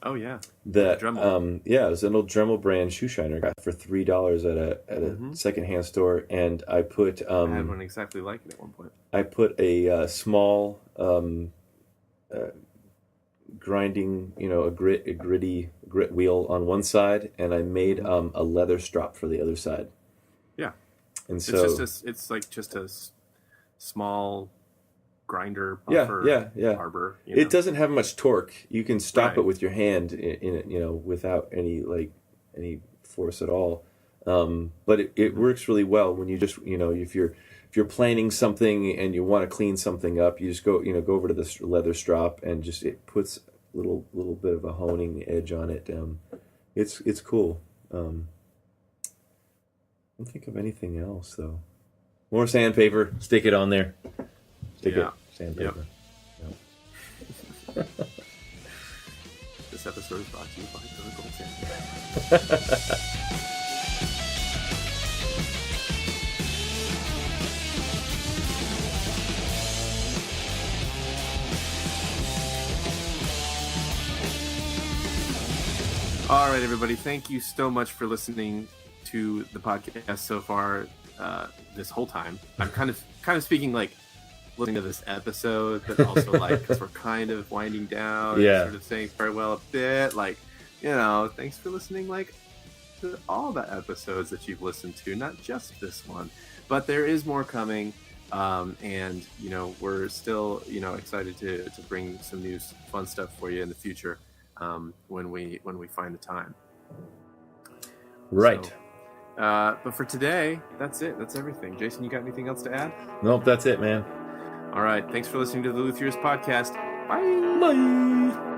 Oh yeah, that Dremel. It was an old Dremel brand shoe shiner. I got for $3 at a secondhand store, and I put I had one exactly like it at one point. I put a small grinding, a gritty grit wheel on one side, and I made a leather strop for the other side. Yeah, and so it's like just a small grinder buffer. Arbor. It doesn't have much torque. You can stop it with your hand in it, without any force at all. But it works really well when you just, if you're planing something and you want to clean something up, you just go over to this leather strop and just it puts a little bit of a honing edge on it. It's cool. I don't think of anything else though. More sandpaper. Stick it on there. Stick it. Sandpaper. Yep. This episode is brought to you by Gold Sandpaper. All right, everybody. Thank you so much for listening to the podcast so far. This whole time, I'm kind of speaking like listening to this episode, but also like because we're kind of winding down, and sort of saying farewell a bit. Like, thanks for listening. Like to all the episodes that you've listened to, not just this one, but there is more coming. And we're still excited to bring some new fun stuff for you in the future. When we find the time. Right. So, but for today, that's it. That's everything. Jason, you got anything else to add? Nope, that's it, man. All right. Thanks for listening to the Luthierist Podcast. Bye. Bye.